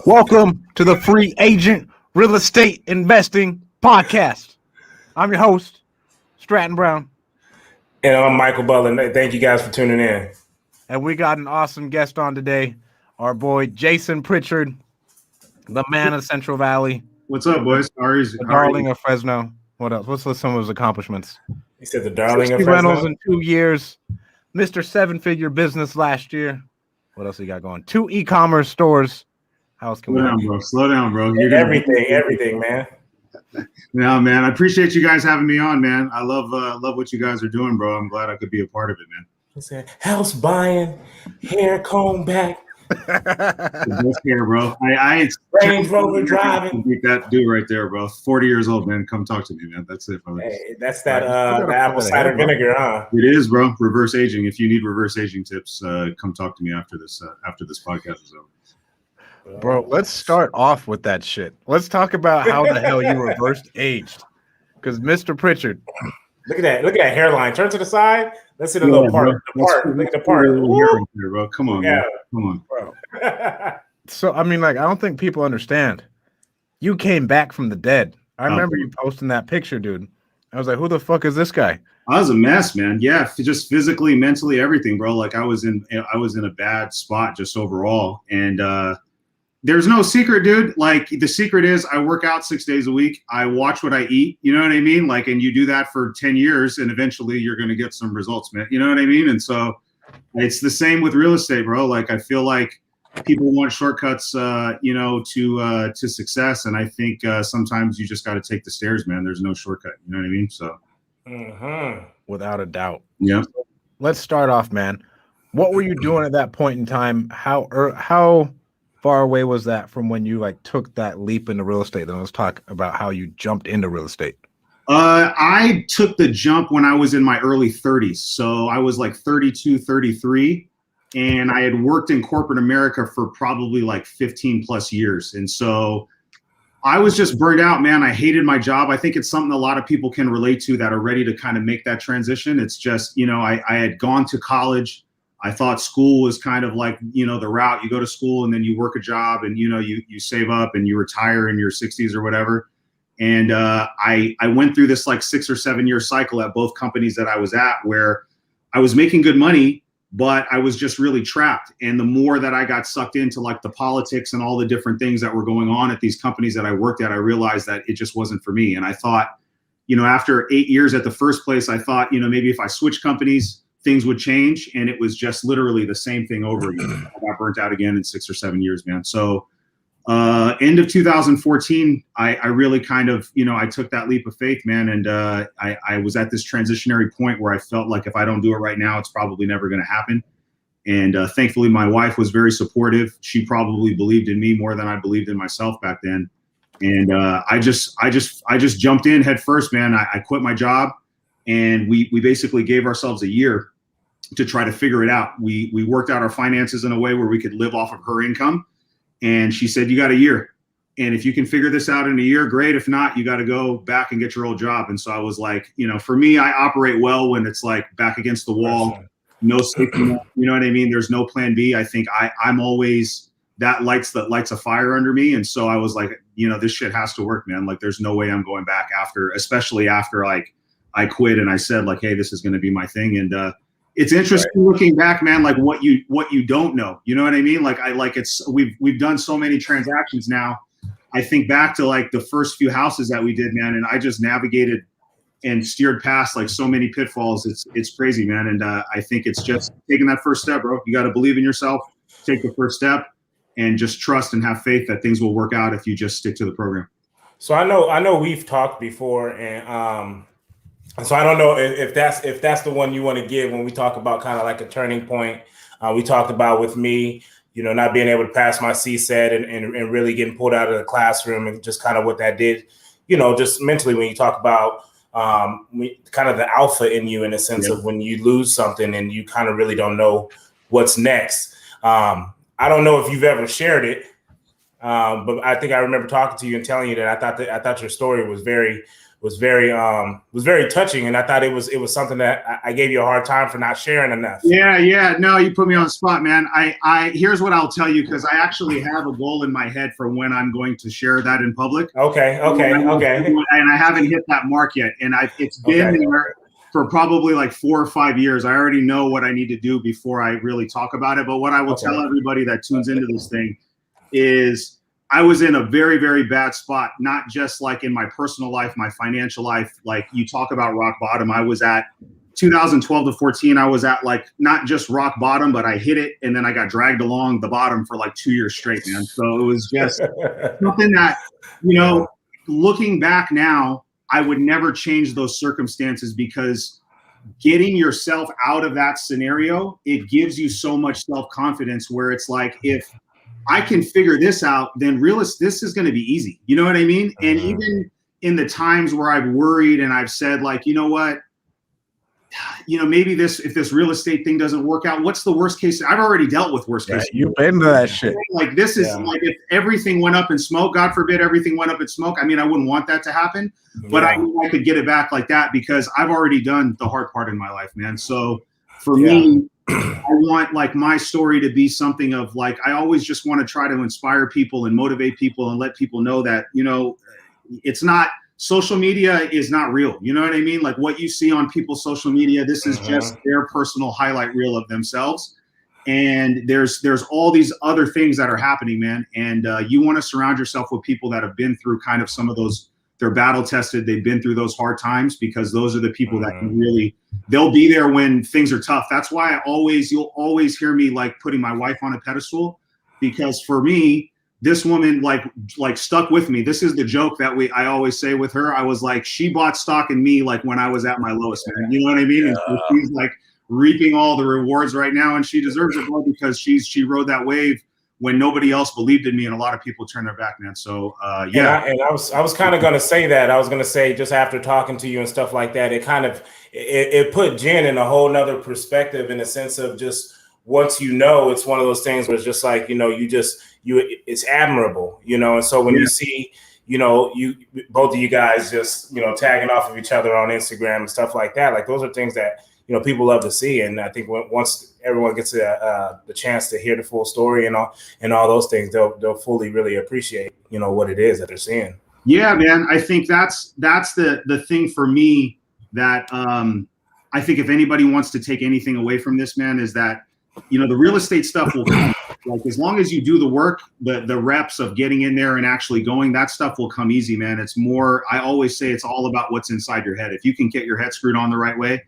Welcome to the Free Agent Real Estate Investing Podcast. I'm your host, Stratton Brown. And I'm Michael Butler. Thank you guys for tuning in. And we got an awesome guest on today, our boy Jason Pritchard, the man of Central Valley. What's up, boys? The darling of Fresno. What else? What's some of his accomplishments? He said the darling of 60 Fresno. rentals in 2 years, Mr. Seven-Figure business last year. What else he got going? 2 e-commerce stores. How else can we? Slow down, bro. Everything, man. No, man. I appreciate you guys having me on, man. I love what you guys are doing, bro. I'm glad I could be a part of it, man. He said, house buying, hair comb back. The best hair, bro. I Range Rover driving. That dude right there, bro. 40 years old, man. Come talk to me, man. That's it, brother. Hey, that's that the apple cider vinegar, huh? It is, bro. Reverse aging. If you need reverse aging tips, come talk to me after this podcast is over. Bro, let's start off with that shit. Let's talk about how the hell you reversed aged. Because Mr. Pritchard. Look at that hairline. Turn to the side. Let's see the little part. Look at the part. Here, bro. Come on, man. Come on. Bro. So, I mean, like, I don't think people understand. You came back from the dead. I remember you posting that picture, dude. I was like, who the fuck is this guy? I was a mess, man. Yeah, just physically, mentally, everything, bro. Like I was in a bad spot just overall. And there's no secret, dude. Like the secret is I work out 6 days a week. I watch what I eat. You know what I mean? Like, and you do that for 10 years and eventually you're going to get some results, man. You know what I mean? And so it's the same with real estate, bro. Like, I feel like people want shortcuts, to success. And I think sometimes you just got to take the stairs, man. There's no shortcut. You know what I mean? So. Without a doubt. Yeah. Let's start off, man. What were you doing at that point in time? How far away was that from when you like took that leap into real estate? Then let's talk about how you jumped into real estate. I took the jump when I was in my early 30s. So I was like 32, 33. And I had worked in corporate America for probably like 15 plus years. And so I was just burned out, man. I hated my job. I think it's something a lot of people can relate to that are ready to kind of make that transition. It's just, I had gone to college. I thought school was kind of like, the route. You go to school and then you work a job and, you save up and you retire in your 60s or whatever. And I went through this like 6 or 7 year cycle at both companies that I was at where I was making good money, but I was just really trapped. And the more that I got sucked into like the politics and all the different things that were going on at these companies that I worked at, I realized that it just wasn't for me. And I thought, after 8 years at the first place, I thought, maybe if I switch companies, things would change. And it was just literally the same thing over again. I got burnt out again in 6 or 7 years, man. So end of 2014, I really kind of, I took that leap of faith, man. And I was at this transitionary point where I felt like if I don't do it right now, it's probably never going to happen. And thankfully, my wife was very supportive. She probably believed in me more than I believed in myself back then. And I just jumped in head first, man. I quit my job and we basically gave ourselves a year to try to figure it out. We worked out our finances in a way where we could live off of her income. And she said, you got a year. And if you can figure this out in a year, great. If not, you got to go back and get your old job. And so I was like, for me, I operate well when it's like back against the wall, no safety net, you know what I mean? There's no plan B. I think I'm always that lights a fire under me. And so I was like, this shit has to work, man. Like there's no way I'm going back especially after like I quit and I said like, hey, this is going to be my thing. And, it's interesting looking back, man, like what you don't know, you know what I mean? Like we've done so many transactions now. I think back to like the first few houses that we did, man. And I just navigated and steered past like so many pitfalls. It's crazy, man. And I think it's just taking that first step, bro. You got to believe in yourself, take the first step and just trust and have faith that things will work out if you just stick to the program. So I know we've talked before and, so I don't know if that's the one you want to give when we talk about kind of like a turning point. We talked about with me, not being able to pass my CSET and really getting pulled out of the classroom and just kind of what that did, just mentally when you talk about kind of the alpha in you in a sense of when you lose something and you kind of really don't know what's next. I don't know if you've ever shared it, But I think I remember talking to you and telling you that I thought your story was very touching, and I thought it was something that I gave you a hard time for not sharing enough. Yeah. No, you put me on the spot, man. I here's what I'll tell you, because I actually have a goal in my head for when I'm going to share that in public. Okay. And I haven't hit that mark yet, and it's been there for probably like 4 or 5 years. I already know what I need to do before I really talk about it. But what I will tell everybody that tunes into this thing is I was in a very, very bad spot, not just like in my personal life, my financial life. Like you talk about rock bottom. I was at 2012 to 14. I was at like not just rock bottom, but I hit it. And then I got dragged along the bottom for like 2 years straight, man. So it was just something that, looking back now, I would never change those circumstances, because getting yourself out of that scenario, it gives you so much self-confidence, where it's like, if I can figure this out, then this is going to be easy. You know what I mean? And even in the times where I've worried and I've said like, you know what, maybe if this real estate thing doesn't work out, what's the worst case? I've already dealt with worst case. You've been to that shit. Like this is like, if everything went up in smoke, God forbid everything went up in smoke. I mean, I wouldn't want that to happen, but I knew I could get it back like that, because I've already done the hard part in my life, man. So for me, I want like my story to be something of like, I always just want to try to inspire people and motivate people and let people know that, it's not, social media is not real. You know what I mean? Like what you see on people's social media, this is just their personal highlight reel of themselves. And there's all these other things that are happening, man. And you want to surround yourself with people that have been through kind of some of those, they're battle tested. They've been through those hard times, because those are the people that can really, they'll be there when things are tough. That's why you'll always hear me like putting my wife on a pedestal, because for me, this woman like stuck with me. This is the joke that I always say with her. I was like, she bought stock in me like when I was at my lowest, man. You know what I mean? And so she's like reaping all the rewards right now, and she deserves it more, because she rode that wave when nobody else believed in me, and a lot of people turned their back, man. So yeah. And I was kind of gonna say that. I was gonna say, just after talking to you and stuff like that, it put Jen in a whole nother perspective, in a sense of just, once it's one of those things where it's just like, it's admirable, and so when you see, both of you guys just, tagging off of each other on Instagram and stuff like that, like those are things that, people love to see. And I think once everyone gets the chance to hear the full story and all those things, they'll fully really appreciate, what it is that they're seeing. Yeah, man. I think that's the thing for me that I think if anybody wants to take anything away from this, man, is that, the real estate stuff will come. Like, as long as you do the work, the reps of getting in there and actually going, that stuff will come easy, man. It's more, I always say, it's all about what's inside your head. If you can get your head screwed on the right way,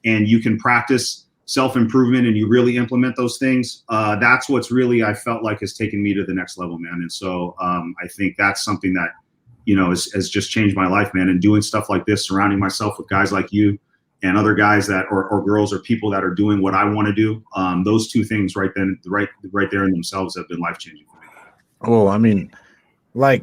and you can practice self-improvement and you really implement those things, that's what's really, I felt like, has taken me to the next level, man. And so I think that's something that, has just changed my life, man. And doing stuff like this, surrounding myself with guys like you and other guys that, or girls or people that are doing what I want to do, those two things right there in themselves have been life-changing for me. Oh, I mean, like,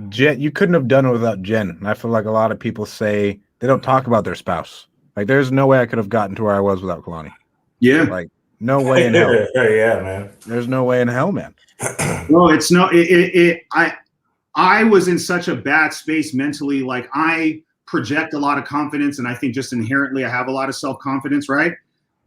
Jen, you couldn't have done it without Jen. And I feel like a lot of people say they don't talk about their spouse. Like, there's no way I could have gotten to where I was without Kalani. Yeah. Like, no way in hell. Yeah, man. There's no way in hell, man. No, it's no, I was in such a bad space mentally. Like, I project a lot of confidence, and I think just inherently I have a lot of self-confidence, right?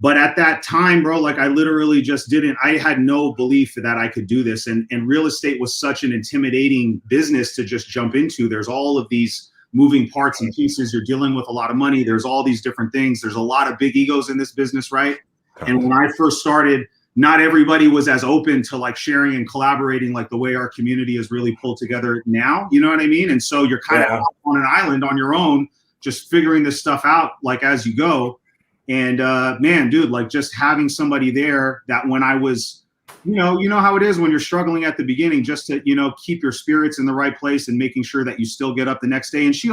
But at that time, bro, like, I literally just I had no belief that I could do this. And real estate was such an intimidating business to just jump into. There's all of these moving parts and pieces. You're dealing with a lot of money. There's all these different things. There's a lot of big egos in this business, right? And when I first started, not everybody was as open to like sharing and collaborating like the way our community is really pulled together now. You know what I mean? And so you're kind of on an island on your own, just figuring this stuff out like as you go. And man, dude, like, just having somebody there that when I was, you know how it is when you're struggling at the beginning, just to, keep your spirits in the right place and making sure that you still get up the next day. And she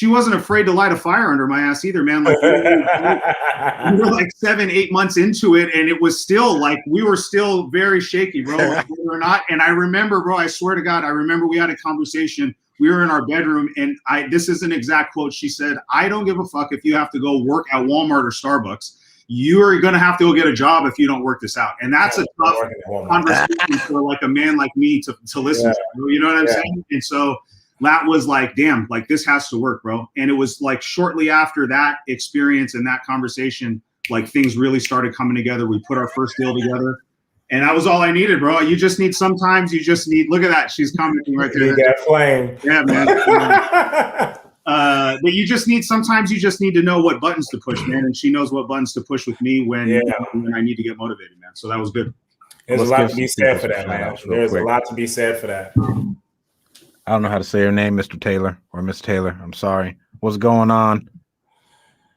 wasn't afraid to light a fire under my ass either, man. Like, we were like 7-8 months into it, and it was still like, we were still very shaky, bro, like, we were not. And I remember, bro, I swear to God, I remember we had a conversation. We were in our bedroom, and this is an exact quote. She said, "I don't give a fuck if you have to go work at Walmart or Starbucks. you are going to have to go get a job if you don't work this out. And that's a tough conversation for like a man like me to listen to. You know what I'm saying? And so that was like, damn, like this has to work, bro. And it was like shortly after that experience and that conversation, like things really started coming together. We put our first deal together. And that was all I needed, bro. You just need, look at that. She's commenting right there. That flame. Yeah, man. But sometimes you just need to know what buttons to push, man. And she knows what buttons to push with me when I need to get motivated, man. So that was good. There's a lot to be said for that, man. There's a lot to be said for that. I don't know how to say her name, Mr. Taylor or Miss Taylor. I'm sorry. What's going on?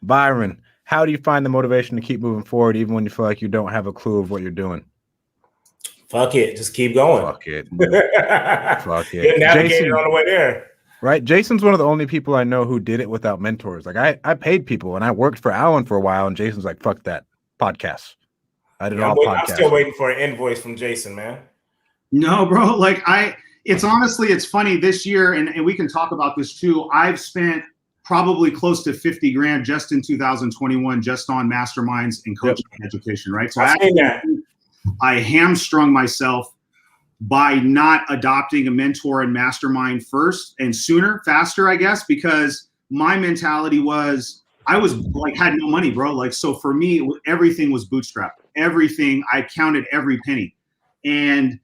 Byron, how do you find the motivation to keep moving forward even when you feel like you don't have a clue of what you're doing? Fuck it. Just keep going. Fuck it. Fuck it. Get navigated on the way there. Right. Jason's one of the only people I know who did it without mentors. Like I paid people and I worked for Alan for a while and Jason's like, fuck that. Podcasts. I did all podcasts. I'm still waiting for an invoice from Jason, man. No, bro. Like it's funny this year, and we can talk about this too. I've spent probably close to 50 grand just in 2021, just on masterminds and coaching and education, right? So I hamstrung myself by not adopting a mentor and mastermind first and faster, I guess, because my mentality was, I was like, had no money, bro. Like, so for me, everything was bootstrapped. Everything, I counted every penny. And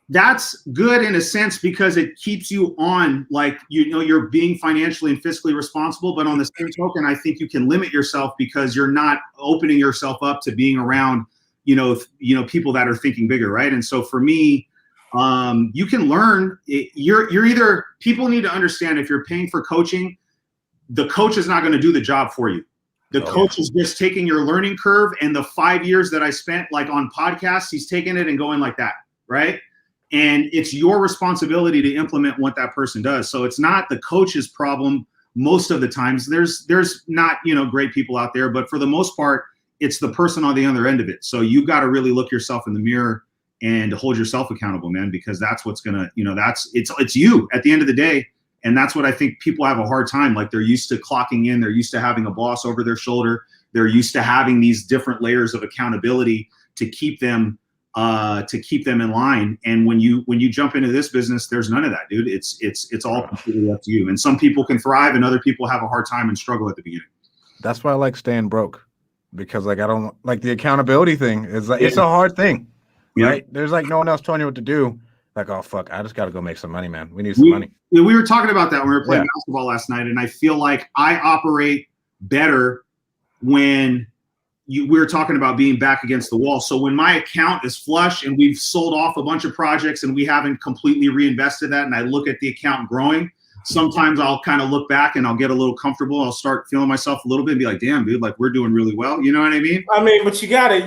that's good in a sense because it keeps you on, like, you're being financially and fiscally responsible. But on the same token, I think you can limit yourself because you're not opening yourself up to being around, people that are thinking bigger, right? And so for me, you can learn. People need to understand, if you're paying for coaching, the coach is not going to do the job for you. The coach is just taking your learning curve, and the 5 years that I spent like on podcasts, he's taking it and going like that, right? And it's your responsibility to implement what that person does. So it's not the coach's problem most of the times. There's not, great people out there, but for the most part, it's the person on the other end of it. So you've got to really look yourself in the mirror and hold yourself accountable, man, because that's what's gonna, it's you at the end of the day. And that's what I think people have a hard time. Like, they're used to clocking in, they're used to having a boss over their shoulder. They're used to having these different layers of accountability to keep them in line. And when you jump into this business, there's none of that, dude. It's all completely up to you. And some people can thrive and other people have a hard time and struggle at the beginning. That's why I like staying broke, because like, I don't like the accountability thing. It's like, it's a hard thing, right? There's like no one else telling you what to do. Like, oh, fuck, I just got to go make some money, man. We need some money. We were talking about that when we were playing basketball last night. And I feel like I operate better when we were talking about being back against the wall. So when my account is flush and we've sold off a bunch of projects and we haven't completely reinvested that, and I look at the account growing, sometimes I'll kind of look back and I'll get a little comfortable. I'll start feeling myself a little bit and be like, damn, dude, like, we're doing really well. You know what I mean? But you gotta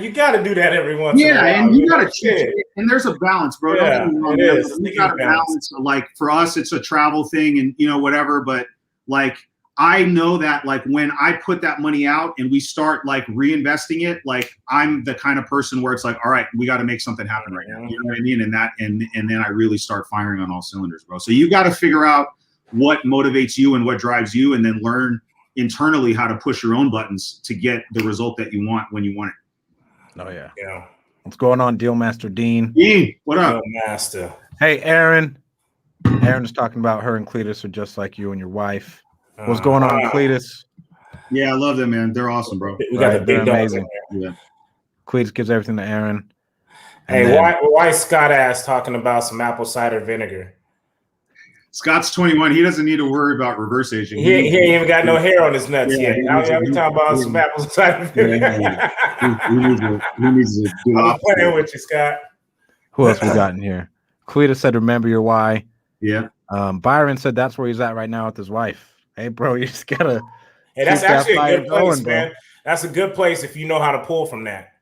do that every once in a while. Yeah, and you gotta cheat. And there's a balance, bro. Yeah, it is. You gotta balance. Like, for us, it's a travel thing and whatever. But like, I know that, like, when I put that money out and we start like reinvesting it, like, I'm the kind of person where it's like, all right, we got to make something happen right now. You know what I mean? And then I really start firing on all cylinders, bro. So you got to figure out what motivates you and what drives you, and then learn internally how to push your own buttons to get the result that you want when you want it. Oh yeah. Yeah. What's going on, Deal Master Dean? Dean, what up? Deal Master. Hey, Aaron. Aaron is talking about her and Cletus are just like you and your wife. What's going on, Cletus? Yeah, I love them, man. They're awesome, bro. We got the big dogs. Yeah. Cletus gives everything to Aaron. Hey, why is Scott ass talking about some apple cider vinegar? Scott's 21. He doesn't need to worry about reverse aging. He ain't even got no hair on his nuts yet. Now we talking about some apple cider vinegar. He needs to do I'm playing with you, Scott. Who else we got in here? Cletus said, remember your why. Yeah. Byron said that's where he's at right now with his wife. Hey, bro, you just gotta. Hey, that's actually a good place, man. That's a good place if you know how to pull from that.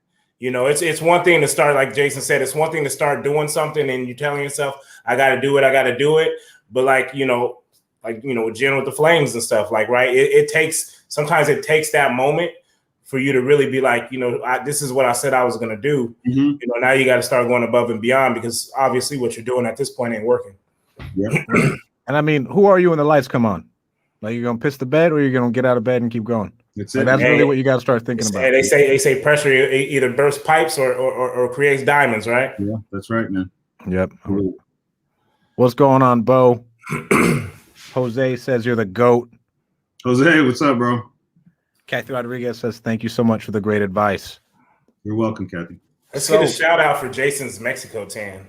It's one thing to start, like Jason said, it's one thing to start doing something and you're telling yourself, I got to do it. But with Jen with the flames and stuff, like, right. Sometimes it takes that moment for you to really be like, this is what I said I was going to do. Mm-hmm. Now you got to start going above and beyond, because obviously what you're doing at this point ain't working. Yeah. And I mean, who are you when the lights come on? Like, you're going to piss the bed or you're going to get out of bed and keep going? It's Like, it. that's really what you got to start thinking about. And they say pressure either bursts pipes or creates diamonds, right? Yeah, that's right, man. Yep. What's going on, Bo? Jose says you're the GOAT. Jose, what's up, bro? Kathy Rodriguez says thank you so much for the great advice. You're welcome, Kathy. Let's get a shout out for Jason's Mexico tan.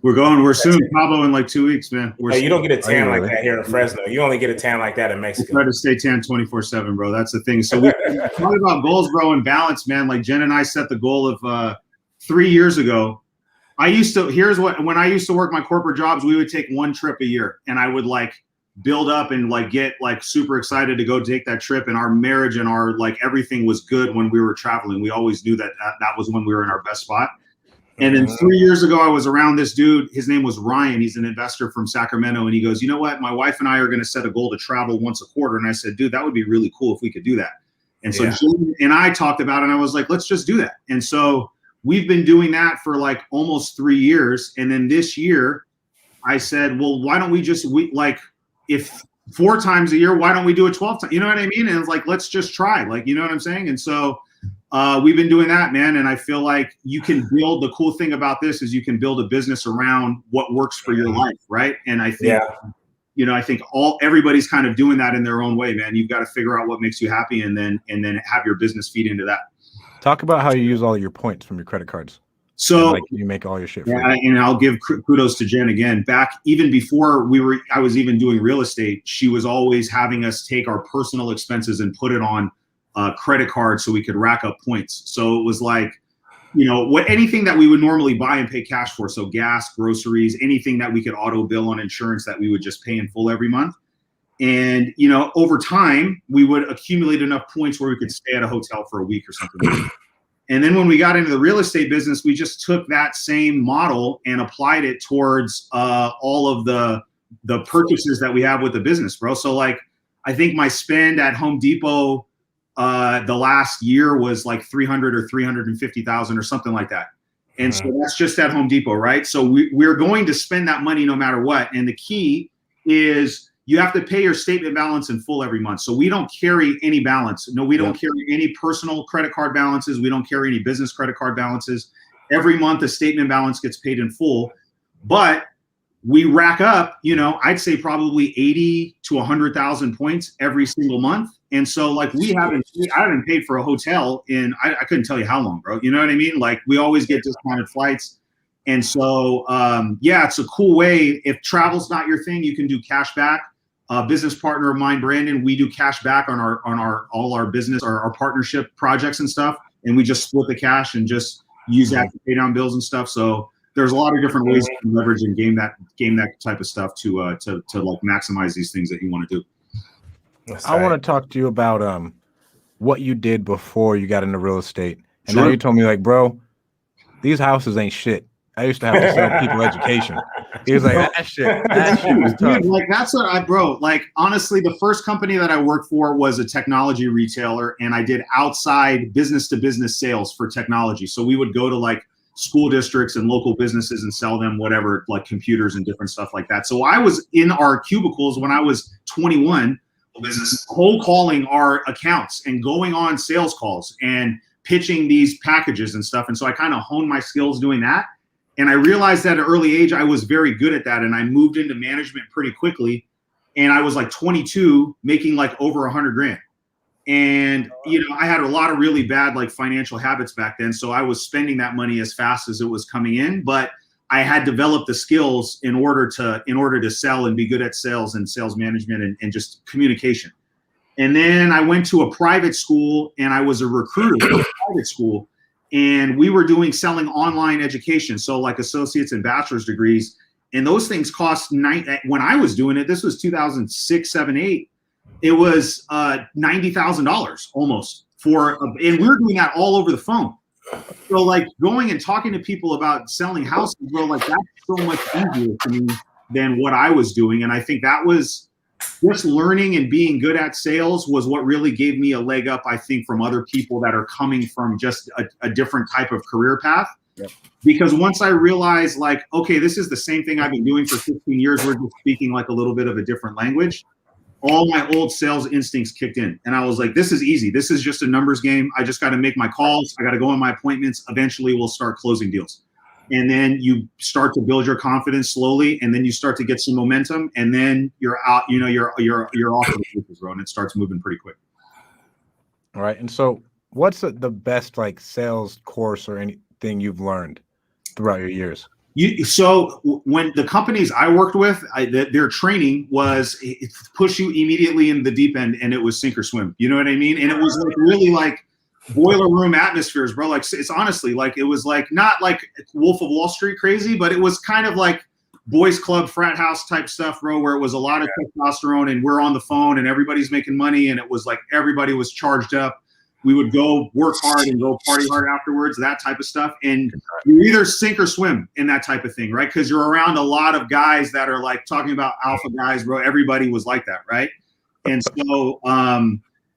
We're soon, Pablo, in like 2 weeks, man. You don't get a tan like that here in Fresno. You only get a tan like that in Mexico. We try to stay tan 24/7, bro. That's the thing. So we talk about goals, bro, and balance, man. Like Jen and I set the goal of 3 years ago. When I used to work my corporate jobs, we would take one trip a year, and I would like build up and like get like super excited to go take that trip. And our marriage and our like everything was good when we were traveling. We always knew that was when we were in our best spot. And then 3 years ago, I was around this dude. His name was Ryan. He's an investor from Sacramento. And he goes, you know what? My wife and I are going to set a goal to travel once a quarter. And I said, dude, that would be really cool if we could do that. And so Jim and I talked about it. And I was like, let's just do that. And so we've been doing that for like almost 3 years. And then this year, I said, well, why don't we if 4 times a year, why don't we do it 12 times? You know what I mean? And it's like, let's just try. Like, you know what I'm saying? And so we've been doing that, man. And I feel like you can build, the cool thing about this is you can build a business around what works for your life. Right. And I think, I think everybody's kind of doing that in their own way, man. You've got to figure out what makes you happy and then have your business feed into that. Talk about how you use all your points from your credit cards. So like you make all your shit free. And I'll give kudos to Jen again. Back even before I was even doing real estate, she was always having us take our personal expenses and put it on credit card so we could rack up points. So it was like, anything that we would normally buy and pay cash for. So gas, groceries, anything that we could auto bill on insurance that we would just pay in full every month. And, over time, we would accumulate enough points where we could stay at a hotel for a week or something. And then when we got into the real estate business, we just took that same model and applied it towards all of the purchases that we have with the business, bro. So like, I think my spend at Home Depot the last year was like 300 or 350,000 or something like that. And so that's just at Home Depot, right? So we're going to spend that money no matter what. And the key is you have to pay your statement balance in full every month. So we don't carry any balance. No, we don't carry any personal credit card balances. We don't carry any business credit card balances. Every month, the statement balance gets paid in full. But we rack up, I'd say probably 80 to 100,000 points every single month. And so like I haven't paid for a hotel in, I couldn't tell you how long, bro. You know what I mean? Like we always get discounted flights. And so, it's a cool way. If travel's not your thing, you can do cash back. Business partner of mine, Brandon, we do cash back on all our business, our partnership projects and stuff. And we just split the cash and just use that to pay down bills and stuff. So there's a lot of different ways to leverage and game that type of stuff to like maximize these things that you want to do. I want to talk to you about what you did before you got into real estate. And now you told me like, bro, these houses ain't shit. I used to have to sell people education. He was like, that shit was tough. Dude, like that's what like honestly, the first company that I worked for was a technology retailer, and I did outside business to business sales for technology. So we would go to like school districts and local businesses and sell them whatever, like computers and different stuff like that. So I was in our cubicles when I was 21, cold calling our accounts and going on sales calls and pitching these packages and stuff. And so I kind of honed my skills doing that. And I realized at an early age, I was very good at that. And I moved into management pretty quickly. And I was like 22, making like over 100 grand. And, I had a lot of really bad like financial habits back then. So I was spending that money as fast as it was coming in. But I had developed the skills in order to sell and be good at sales and sales management and just communication. And then I went to a private school and I was a recruiter for a private school. And we were selling online education. So like associates and bachelor's degrees. And those things cost when I was doing it, this was 2006, 7, 8. It was $90,000 almost and we were doing that all over the phone. So like going and talking to people about selling houses, bro, like that's so much easier for me than what I was doing. And I think that was just learning and being good at sales was what really gave me a leg up, I think, from other people that are coming from just a different type of career path. Yep. Because once I realized like, okay, this is the same thing I've been doing for 15 years. We're just speaking like a little bit of a different language. all my old sales instincts kicked in. And I was like, this is easy. This is just a numbers game. I just got to make my calls. I got to go on my appointments. Eventually we'll start closing deals. And then you start to build your confidence slowly, and then you start to get some momentum, and then you're out, you know, you're off to the races, bro, and it starts moving pretty quick. All right. And so what's the best like sales course or anything you've learned throughout your years? So when the companies I worked with, their training was push you immediately in the deep end, and it was sink or swim. You know what I mean? And it was like really like boiler room atmospheres, bro. Like it's honestly like it was like not like Wolf of Wall Street crazy, but it was kind of like boys club, frat house type stuff, bro, where it was a lot of testosterone, and we're on the phone and everybody's making money, and it was like everybody was charged up. We would go work hard and go party hard afterwards, that type of stuff. And you either sink or swim in that type of thing, right? Because you're around a lot of guys that are like talking about alpha guys, bro. Everybody was like that, right? And so,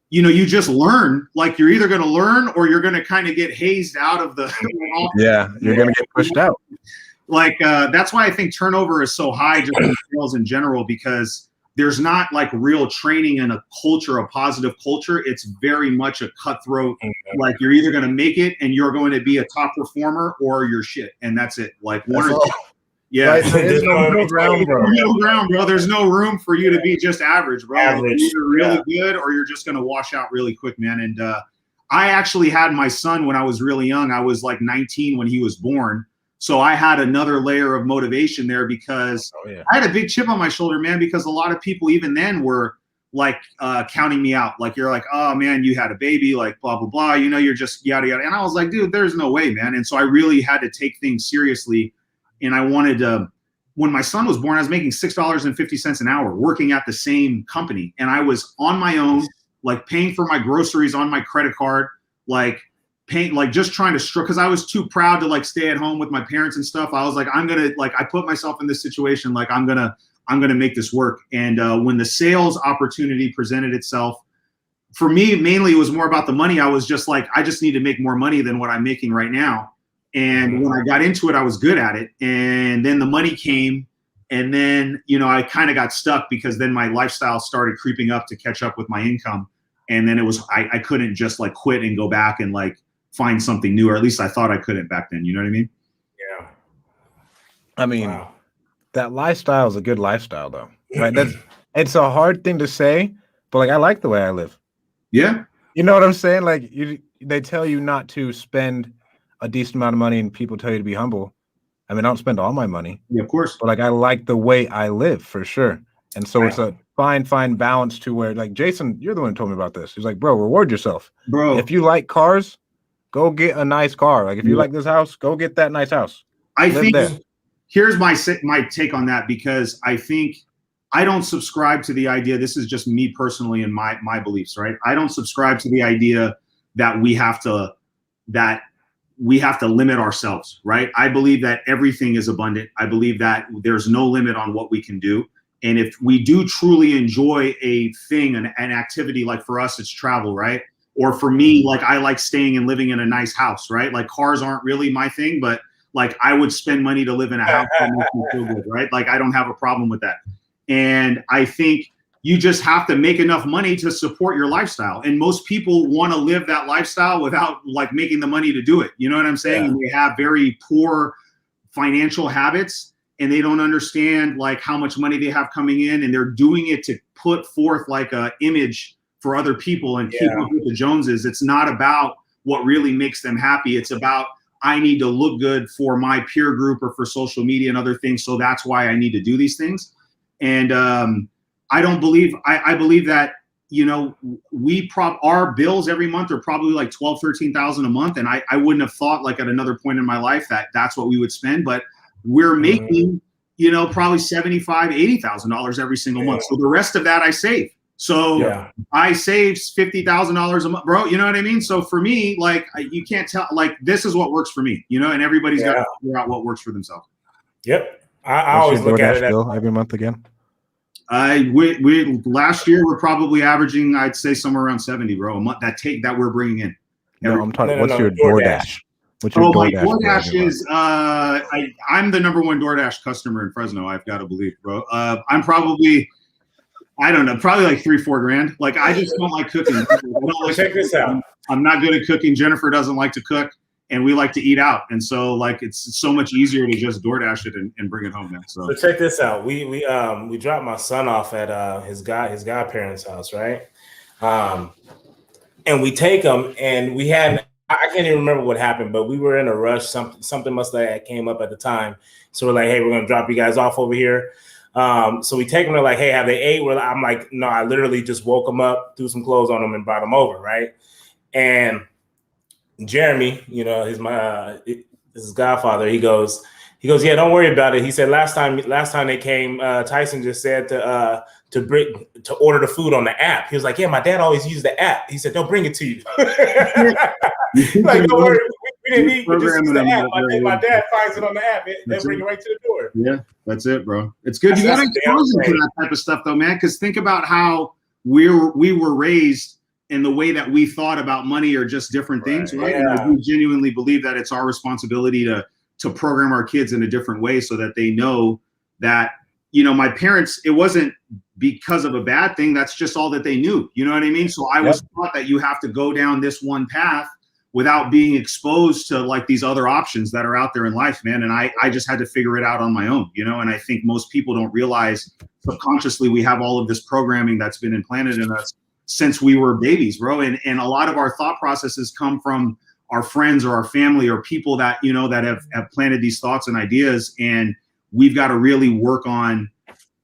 you know, you just learn, like you're either going to learn or you're going to kind of get hazed out of the. Yeah, you're going to get pushed out. Like, that's why I think turnover is so high just in sales in general, because there's not like real training in a culture, a positive culture. It's very much a cutthroat. Like you're either going to make it and you're going to be a top performer or you're shit. And that's it. Like one or two. Yeah. Right, there's no middle ground, bro. Middle ground, bro. There's no room for you to be just average, bro. Average. You're either really good or you're just going to wash out really quick, man. And I actually had my son when I was really young. I was like 19 when he was born. So I had another layer of motivation there because I had a big chip on my shoulder, man, because a lot of people even then were like counting me out. Like, you're like, oh, man, you had a baby, like blah, blah, blah. You know, you're just yada, yada. And I was like, dude, there's no way, man. And so I really had to take things seriously. And I wanted to, when my son was born, I was making $6.50 an hour working at the same company. And I was on my own, like paying for my groceries on my credit card, like paying, like just trying to because I was too proud to like stay at home with my parents and stuff. I was like, I'm gonna, like, I put myself in this situation, like I'm gonna make this work. And when the sales opportunity presented itself, for me, mainly it was more about the money. I was just like, I just need to make more money than what I'm making right now. And when I got into it, I was good at it. And then the money came, and then, you know, I kind of got stuck because then my lifestyle started creeping up to catch up with my income. And then it was, I couldn't just like quit and go back and like find something new, or at least I thought I couldn't back then. You know what I mean? Yeah. I mean, that lifestyle is a good lifestyle though, right? It's a hard thing to say, but like, I like the way I live. Yeah. You know what I'm saying? Like they tell you not to spend a decent amount of money and people tell you to be humble. I mean, I don't spend all my money. Yeah, of course. But like, I like the way I live for sure. And so it's a fine balance to where, like, Jason, you're the one who told me about this. He's like, bro, reward yourself. Bro, if you like cars, go get a nice car. Like if you like this house, go get that nice house. I think here's my take on that, because I think I don't subscribe to the idea, this is just me personally and my beliefs, right? I don't subscribe to the idea that we have to limit ourselves, right? I believe that everything is abundant. I believe that there's no limit on what we can do. And if we do truly enjoy a thing, an activity, like for us, it's travel, right? Or for me, like I like staying and living in a nice house, right? Like cars aren't really my thing, but like I would spend money to live in a house that makes me feel good, right? Like I don't have a problem with that. And I think you just have to make enough money to support your lifestyle. And most people want to live that lifestyle without like making the money to do it. You know what I'm saying? And they have very poor financial habits, and they don't understand like how much money they have coming in, and they're doing it to put forth like a image for other people and keep up with the Joneses. It's not about what really makes them happy. It's about, I need to look good for my peer group or for social media and other things. So that's why I need to do these things. And I believe that, you know, our bills every month are probably like 12, 13,000 a month. And I wouldn't have thought like at another point in my life that that's what we would spend, but we're making, you know, probably $75,000, $80,000 every single month. So the rest of that I save. So I save $50,000 a month, bro. You know what I mean? So for me, like you can't tell, like this is what works for me, you know, and everybody's got to figure out what works for themselves. Yep. I always look at it every month again. We last year we're probably averaging, I'd say somewhere around 70, bro, a month that we're bringing in. No, I'm talking. What's your DoorDash? My DoorDash is I'm the #1 DoorDash customer in Fresno. I've got to believe, bro. I'm probably I don't know, probably like 3-4 grand. Like, I just don't like cooking. I don't like Check this out. I'm not good at cooking. Jennifer doesn't like to cook, and we like to eat out. And so, like, it's so much easier to just DoorDash it and bring it home, man. So check this out. We dropped my son off at his godparents' house, right? And we take him, and we had, I can't even remember what happened, but we were in a rush. Something must have came up at the time. So we're like, hey, we're gonna drop you guys off over here. So we take them. They're like, hey, have they ate? I'm like, no, I literally just woke them up, threw some clothes on them, and brought them over, right? And Jeremy, you know, his godfather, he goes, yeah, don't worry about it. He said last time they came, Tyson just said to order the food on the app. He was like, yeah, my dad always used the app. He said, they'll bring it to you. Like, don't worry, we didn't eat, we just used the app. My dad finds it on the app. They'll bring it right to the door. Yeah, that's it, bro. It's good. You got to expose them to that type of stuff, though, man. Because think about how we were raised and the way that we thought about money or just different things, right? Yeah. And I do genuinely believe that it's our responsibility to program our kids in a different way so that they know that, you know, my parents, it wasn't because of a bad thing. That's just all that they knew. You know what I mean? So I was taught that you have to go down this one path without being exposed to like these other options that are out there in life, man. And I just had to figure it out on my own, you know? And I think most people don't realize subconsciously we have all of this programming that's been implanted in us since we were babies, bro. And a lot of our thought processes come from our friends or our family or people that, you know, that have planted these thoughts and ideas. And we've got to really work on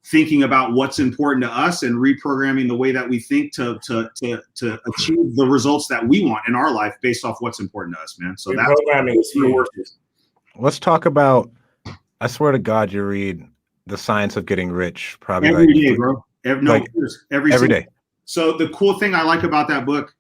thinking about what's important to us and reprogramming the way that we think to achieve the results that we want in our life based off what's important to us, man. So that's programming is huge. Let's talk about, I swear to God, you read The Science of Getting Rich probably every day, bro. Every day. So the cool thing I like about that book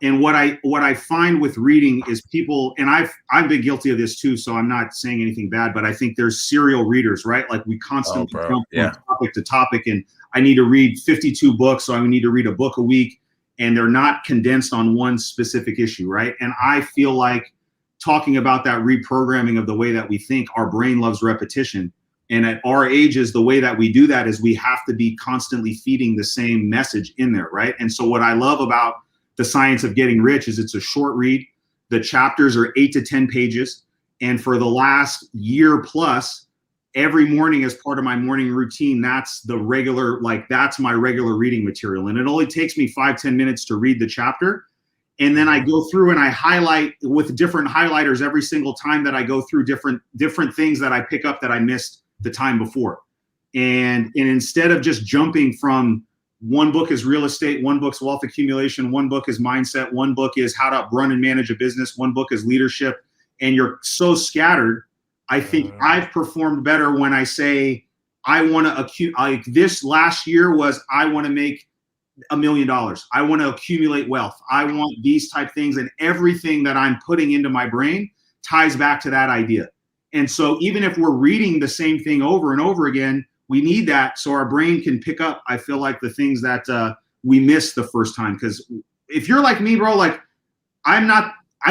and what I find with reading is people, and I've been guilty of this too, so I'm not saying anything bad, but I think there's serial readers, right? Like we constantly jump from topic to topic, and I need to read 52 books, so I need to read a book a week, and they're not condensed on one specific issue, right? And I feel like talking about that reprogramming of the way that we think, our brain loves repetition. And at our ages, the way that we do that is we have to be constantly feeding the same message in there, right? And so what I love about The Science of Getting Rich is it's a short read. The chapters are 8 to 10 pages. And for the last year plus, every morning as part of my morning routine, that's my regular reading material. And it only takes me 5-10 minutes to read the chapter. And then I go through and I highlight with different highlighters every single time that I go through different things that I pick up that I missed the time before. And instead of just jumping from one book is real estate, one book's wealth accumulation, one book is mindset, one book is how to run and manage a business, one book is leadership, and you're so scattered, I think I've performed better when I say I want to like this last year was I want to make $1 million. I want to accumulate wealth. I want these type things, and everything that I'm putting into my brain ties back to that idea. And so even if we're reading the same thing over and over again, we need that so our brain can pick up, I feel like, the things that we missed the first time. Because if you're like me, bro, like I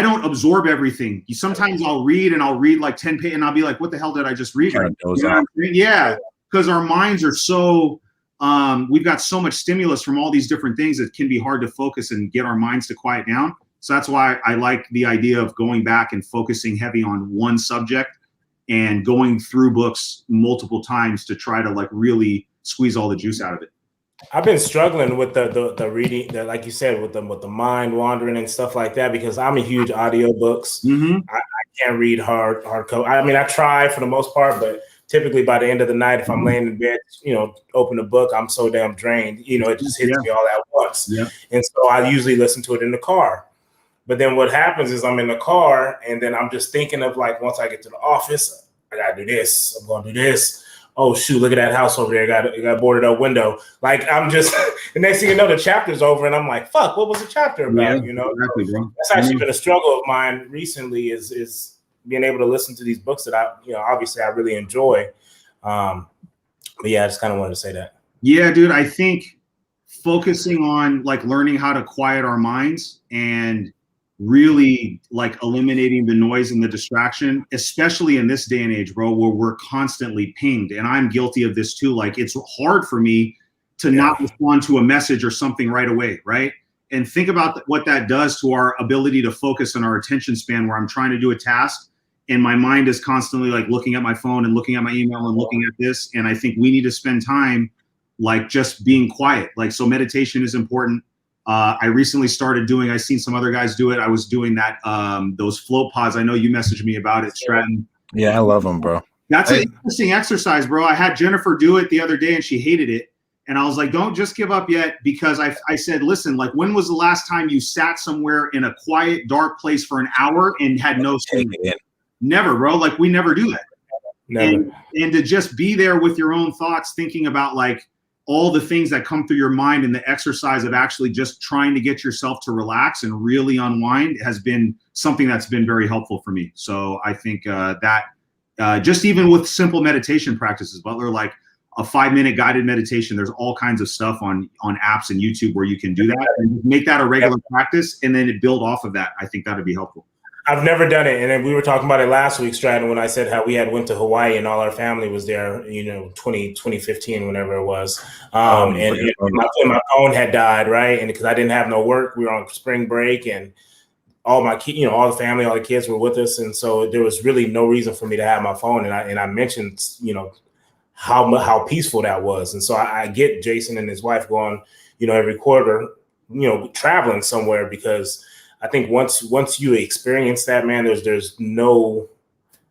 don't absorb everything. Sometimes I'll read like 10 pages and I'll be like, what the hell did I just read? Yeah, because our minds are so, we've got so much stimulus from all these different things, it can be hard to focus and get our minds to quiet down. So that's why I like the idea of going back and focusing heavy on one subject and going through books multiple times to try to like really squeeze all the juice out of it. I've been struggling with the reading, like you said, with the mind wandering and stuff like that, because I'm a huge audiobooks. I can't read hard code. I mean, I try for the most part, but typically by the end of the night, if I'm laying in bed, you know, open a book, I'm so damn drained. You know, it just hits me all at once. Yeah. And so I usually listen to it in the car. But then what happens is I'm in the car and then I'm just thinking of like, once I get to the office, I got to do this. I'm going to do this. Oh, shoot, look at that house over there. Got a boarded up window. Like I'm just, the next thing you know, the chapter's over and I'm like, fuck, what was the chapter about? Yeah, you know, exactly, bro. That's actually been a struggle of mine recently is being able to listen to these books that obviously I really enjoy. But yeah, I just kind of wanted to say that. Yeah, dude, I think focusing on like learning how to quiet our minds and really like eliminating the noise and the distraction, especially in this day and age, bro, where we're constantly pinged. And I'm guilty of this too. Like it's hard for me to not respond to a message or something right away, right? And think about what that does to our ability to focus on our attention span, where I'm trying to do a task and my mind is constantly like looking at my phone and looking at my email and looking at this. And I think we need to spend time like just being quiet. Like, so meditation is important. I recently started doing, I seen some other guys do it. I was doing that, those float pods. I know you messaged me about it, Stratton. Yeah, I love them, bro. That's an interesting exercise, bro. I had Jennifer do it the other day and she hated it. And I was like, don't just give up yet, because I said, listen, like, when was the last time you sat somewhere in a quiet, dark place for an hour and had no sleep? Never, bro. Like, we never do that. Never. And to just be there with your own thoughts, thinking about like all the things that come through your mind, and the exercise of actually just trying to get yourself to relax and really unwind has been something that's been very helpful for me. So I think that just even with simple meditation practices, Butler, like a 5-minute guided meditation, there's all kinds of stuff on apps and YouTube where you can do that and make that a regular practice, and then build off of that. I think that'd be helpful. I've never done it. And then we were talking about it last week, Stratton, when I said how we had went to Hawaii and all our family was there, 2015, whenever it was. My phone had died, right? And because I didn't have no work, we were on spring break, and all my kids, all the family, all the kids were with us. And so there was really no reason for me to have my phone. And I mentioned, how peaceful that was. And so I get Jason and his wife going, every quarter, traveling somewhere, because I think once you experience that, man, there's nothing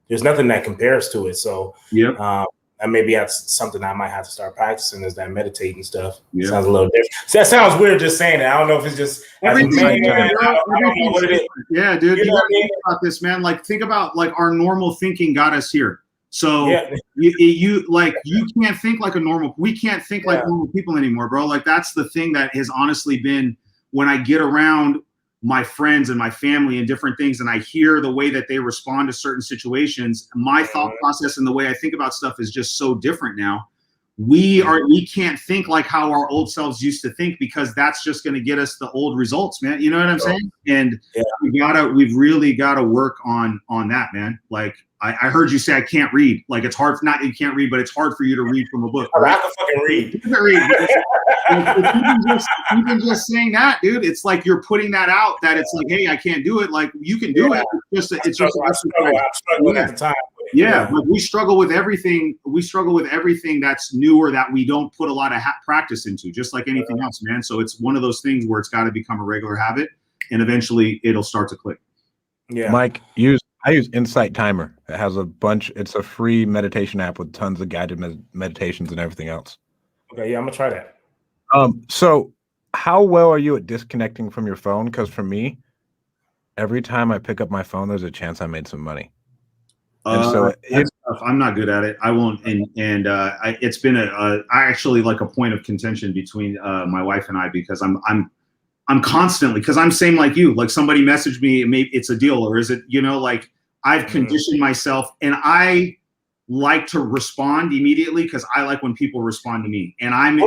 that compares to it. So and maybe that's something I might have to start practicing, is that meditating stuff. Yeah. Sounds a little different. So that sounds weird just saying that. I don't know if it's just everything. I don't know what it is. Yeah, dude. You gotta think about this, man. Like, think about like our normal thinking got us here. So you can't think like we can't think like normal people anymore, bro. Like, that's the thing that has honestly been, when I get around my friends and my family and different things, and I hear the way that they respond to certain situations, my thought process and the way I think about stuff is just so different now. We can't think like how our old selves used to think, because that's just going to get us the old results, man. You know what I'm saying? And we've really got to work on that, man. Like, I heard you say I can't read. Like, it's hard, not you can't read, but it's hard for you to read from a book. Right? I can fucking read. You can read. Even just saying that, dude, it's like you're putting that out, that it's like, hey, I can't do it. Like, you can do it. It's just I'm struggling at the time. Yeah, but we struggle with everything. We struggle with everything that's new, or that we don't put a lot of practice into, just like anything else, man. So it's one of those things where it's got to become a regular habit, and eventually it'll start to click. Yeah, Mike, I use Insight Timer. It has it's a free meditation app with tons of guided meditations and everything else. Okay, yeah, I'm gonna try that. So how well are you at disconnecting from your phone? Because for me, every time I pick up my phone, there's a chance I made some money. And so I'm not good at it. I won't. It's been actually like a point of contention between my wife and I, because I'm constantly, because I'm same like you, like somebody messaged me, maybe it's a deal, or is it, like I've conditioned myself, and I like to respond immediately, because I like when people respond to me, and I'm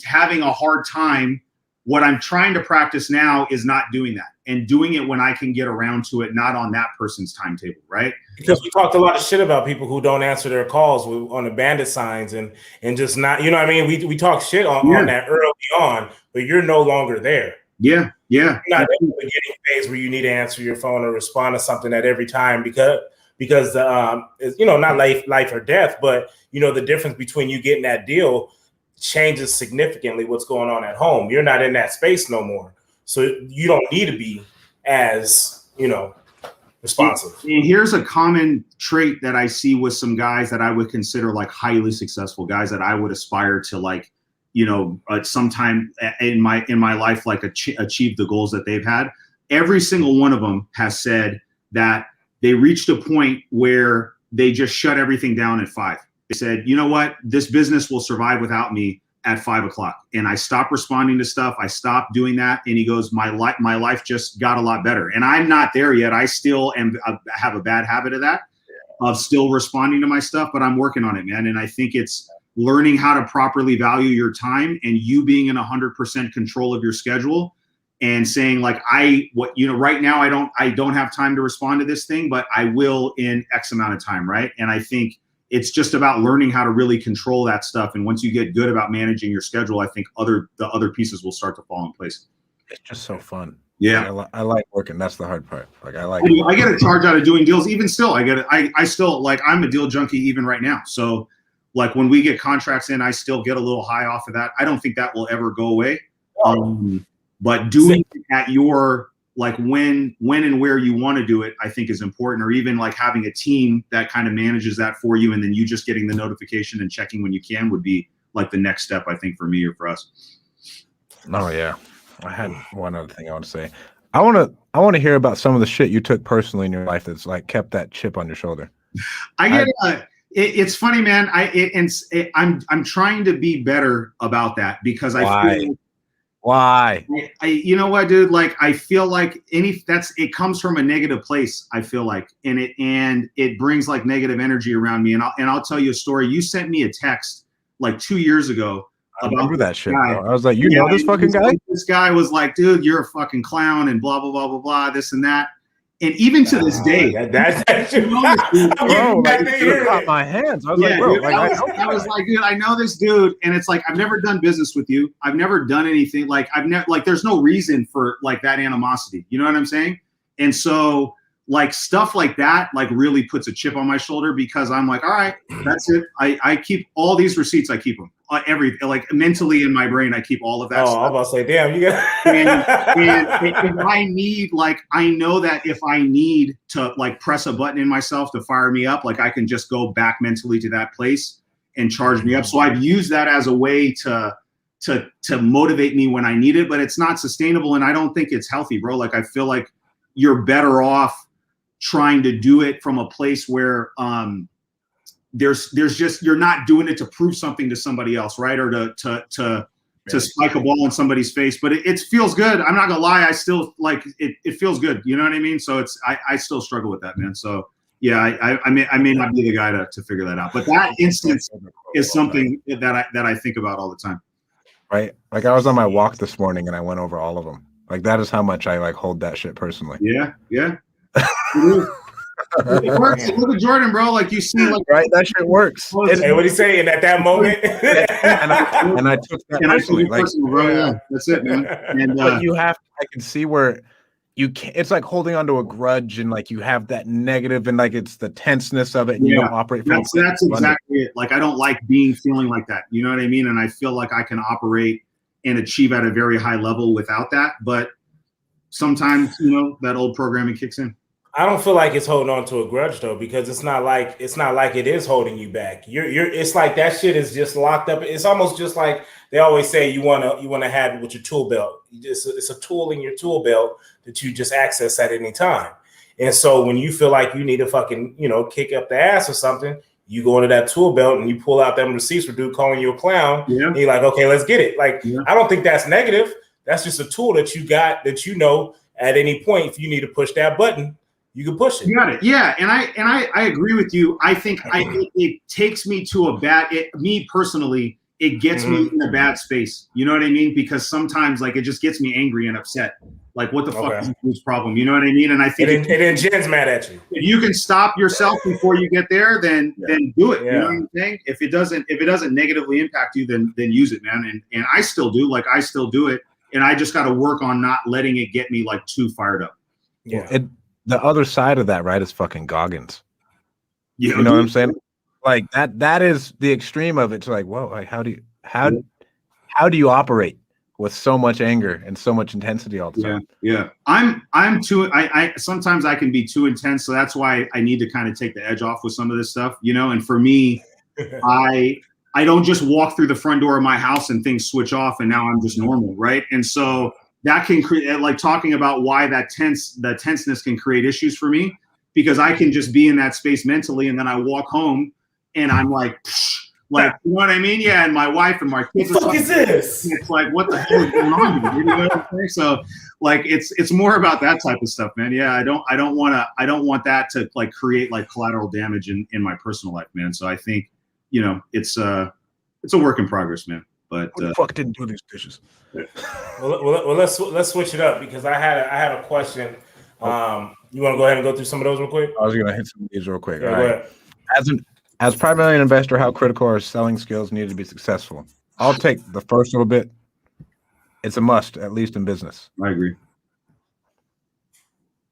having a hard time. What I'm trying to practice now is not doing that, and doing it when I can get around to it, not on that person's timetable, right? Because we talked a lot of shit about people who don't answer their calls on the bandit signs and just not, what I mean? We talk shit on that early on, but you're no longer there. Yeah. You're not in the beginning phase where you need to answer your phone or respond to something at every time, because it's, not life or death, but the difference between you getting that deal changes significantly what's going on at home. You're not in that space no more, so you don't need to be as responsive. And here's a common trait that I see with some guys that I would consider like highly successful guys, that I would aspire to, like, sometime in my life, like achieve the goals that they've had. Every single one of them has said that they reached a point where they just shut everything down at 5. They said, you know what, this business will survive without me at 5 o'clock. And I stopped responding to stuff. I stopped doing that. And he goes, my life just got a lot better. And I'm not there yet. I still have a bad habit of that, of still responding to my stuff, but I'm working on it, man. And I think it's learning how to properly value your time, and you being in 100% control of your schedule, and saying like, right now I don't have time to respond to this thing, but I will in X amount of time. Right. And I think it's just about learning how to really control that stuff. And once you get good about managing your schedule, I think the other pieces will start to fall in place. It's just so fun. Yeah. Like, I like working. That's the hard part. Like I get a charge out of doing deals. Even still, I still, like, I'm a deal junkie even right now. So like when we get contracts in, I still get a little high off of that. I don't think that will ever go away. But doing it at your, like, when and where you want to do it, I think is important. Or even like having a team that kind of manages that for you, and then you just getting the notification and checking when you can would be like the next step, I think, for me or for us. Oh yeah. I had one other thing I want to say. I want to hear about some of the shit you took personally in your life that's like kept that chip on your shoulder. It's funny, man. I'm trying to be better about that, because Why? You know what, dude? Like, I feel like it comes from a negative place, I feel like, and it brings like negative energy around me. And I'll tell you a story. You sent me a text like 2 years ago. I remember that shit, bro. I was like, you know this fucking guy? This guy was like, dude, you're a fucking clown and blah, blah, blah, blah, blah, this and that. And even to this day, that's bro, like, it caught my hands. I was like, bro, dude, I was like, dude, I know this dude, and it's like, I've never done business with you. I've never done anything. Like, there's no reason for like that animosity. You know what I'm saying? And so, like, stuff like that, like, really puts a chip on my shoulder, because I'm like, all right, that's it. I keep all these receipts. I keep them. Like, mentally in my brain, I keep all of that stuff. I'm about to say, damn, you got. and if I need, like, I know that if I need to, like, press a button in myself to fire me up, like, I can just go back mentally to that place and charge me up. So I've used that as a way to motivate me when I need it, but it's not sustainable, and I don't think it's healthy, bro. Like, I feel like you're better off trying to do it from a place where there's just, you're not doing it to prove something to somebody else, right? Or to spike a ball in somebody's face. But it feels good. I'm not gonna lie, I still like it. It feels good. You know what I mean? So I still struggle with that, man. So yeah, I may not be the guy to figure that out. But that instance is something that I think about all the time. Right? Like, I was on my walk this morning and I went over all of them. Like, that is how much I like hold that shit personally. Yeah. It works. Look at Jordan, bro. Like, you see, like, right? That shit works. Hey, what he saying at that moment? and I took that personally. Like, bro, yeah, that's it, man. And but I can see where you can't. It's like holding onto a grudge, and like you have that negative, and like it's the tenseness of it, and you don't operate from. That's exactly it. Like, I don't like feeling like that. You know what I mean? And I feel like I can operate and achieve at a very high level without that. But sometimes, you know, that old programming kicks in. I don't feel like it's holding on to a grudge, though, because it's not like it is holding you back. It's like that shit is just locked up. It's almost just like they always say you want to have it with your tool belt. It's a tool in your tool belt that you just access at any time. And so when you feel like you need to fucking, kick up the ass or something, you go into that tool belt and you pull out them receipts for dude calling you a clown. Yeah. And you're like, okay, let's get it. Like, I don't think that's negative. That's just a tool that you got that, at any point, if you need to push that button, you can push it. You got it. Yeah. And I agree with you. I think it takes me to me personally, it gets me in a bad space. You know what I mean? Because sometimes, like, it just gets me angry and upset. Like, what the fuck is this problem? You know what I mean? And I think and then Jen's mad at you. If you can stop yourself before you get there, then do it. Yeah. You know what I'm saying? If it doesn't negatively impact you, then use it, man. And I still do. Like, I still do it. And I just got to work on not letting it get me like too fired up. Yeah. The other side of that, right, is fucking Goggins. You know what I'm saying? Like, that is the extreme of it. To like, whoa, like, how do you operate with so much anger and so much intensity all the time? Yeah. I'm too. I sometimes I can be too intense, so that's why I need to kind of take the edge off with some of this stuff, And for me, I don't just walk through the front door of my house and things switch off and now I'm just normal, right? And so that can create, like, talking about why the tenseness can create issues for me, because I can just be in that space mentally, and then I walk home and I'm like, you know what I mean? Yeah. And my wife and my kids. What the fuck is this? It's like, what the hell is going on here? You know what I'm saying? So, like, it's more about that type of stuff, man. Yeah. I don't want that to, like, create, like, collateral damage in my personal life, man. So I think, it's a work in progress, man. But who the fuck didn't do these dishes? Well, let's switch it up, because I had a question. You want to go ahead and go through some of those real quick? I was gonna hit some of these real quick. Yeah, all right. As primary investor, how critical are selling skills needed to be successful? I'll take the first little bit. It's a must, at least in business. I agree.